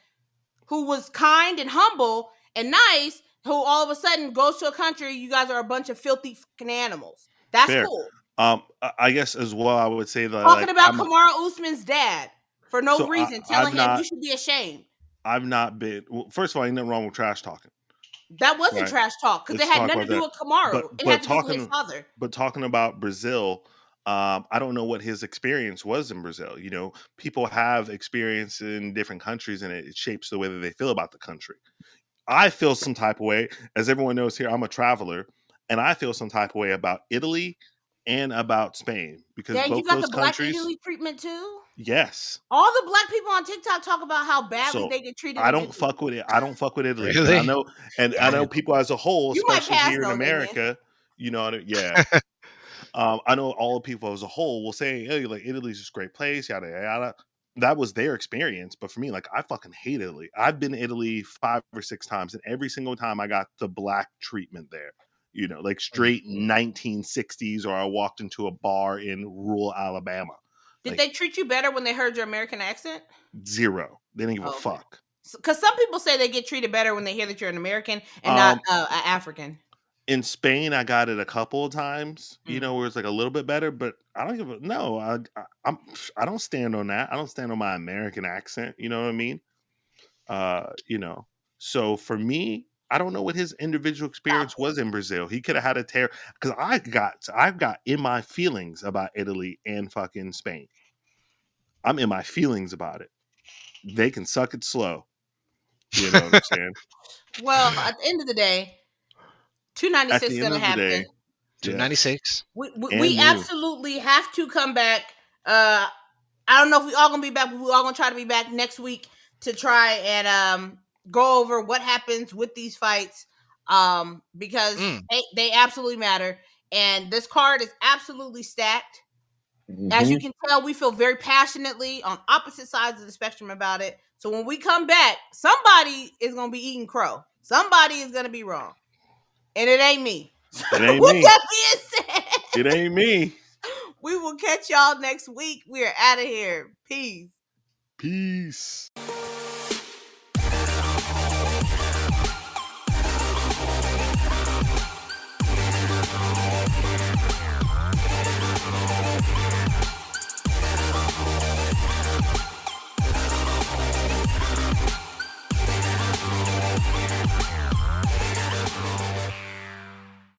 S1: who was kind and humble and nice, who all of a sudden goes to a country, you guys are a bunch of filthy fucking animals. That's fair. Cool.
S2: I guess as well, I would say that
S1: talking about Kamaru Usman's dad for no reason, telling him you should be ashamed.
S2: I've not been. Well, first of all, ain't nothing wrong with trash talking.
S1: That wasn't trash talk because it had nothing to do with Kamaru. It had to do with his father.
S2: But talking about Brazil, I don't know what his experience was in Brazil. You know, people have experience in different countries, and it shapes the way that they feel about the country. I feel some type of way, as everyone knows here, I'm a traveler, and I feel some type of way about Italy and about Spain because
S1: Dang, you
S2: both
S1: got
S2: those
S1: the Black
S2: countries,
S1: Italy treatment too?
S2: yes.
S1: All the black people on TikTok talk about how badly
S2: So
S1: they get treated
S2: I
S1: in
S2: don't
S1: Italy.
S2: fuck with it. I don't fuck with Italy,
S3: Really?
S2: and I know people as a whole,
S1: You might
S2: especially
S1: pass
S2: here in
S1: though, Damien.
S2: America. You know, yeah. I know all the people as a whole will say, "Hey, like Italy's this great place, yada yada." That was their experience, but for me, like I fucking hate Italy. I've been to Italy 5 or 6 times, and every single time I got the black treatment there. You know, like straight 1960s, or I walked into a bar in rural Alabama.
S1: Did
S2: Like
S1: they treat you better when they heard your American accent?
S2: zero. They didn't give a
S1: Oh, okay.
S2: fuck.
S1: Because some people say they get treated better when they hear that you're an American and not an African.
S2: In Spain, I got it a couple of times, you
S1: Mm.
S2: know, where it's like a little bit better, but I don't give a no. I don't stand on that. I don't stand on my American accent. You know what I mean? You know. So for me, I don't know what his individual experience was in Brazil. He could have had a tear because I've got in my feelings about Italy and fucking Spain. I'm in my feelings about it. They can suck it slow. You know what I'm saying?
S1: Well, at the end of the day,
S2: At
S1: 296
S2: the
S1: is
S2: end
S1: going to
S2: of the
S1: happen.
S2: day, yeah,
S3: 296.
S2: and
S1: We
S2: new.
S1: absolutely have to come back. I don't know if we all gonna be back, but we all gonna try to be back next week to try and go over what happens with these fights. Because they absolutely matter. And this card is absolutely stacked. As you can tell, we feel very passionately on opposite sides of the spectrum about it. So when we come back, somebody is gonna be eating crow. Somebody is gonna be wrong. And it ain't me.
S2: It ain't
S1: With
S2: me.
S1: that being said,
S2: It ain't me.
S1: we will catch y'all next week. We are out of here. Peace.
S2: Peace.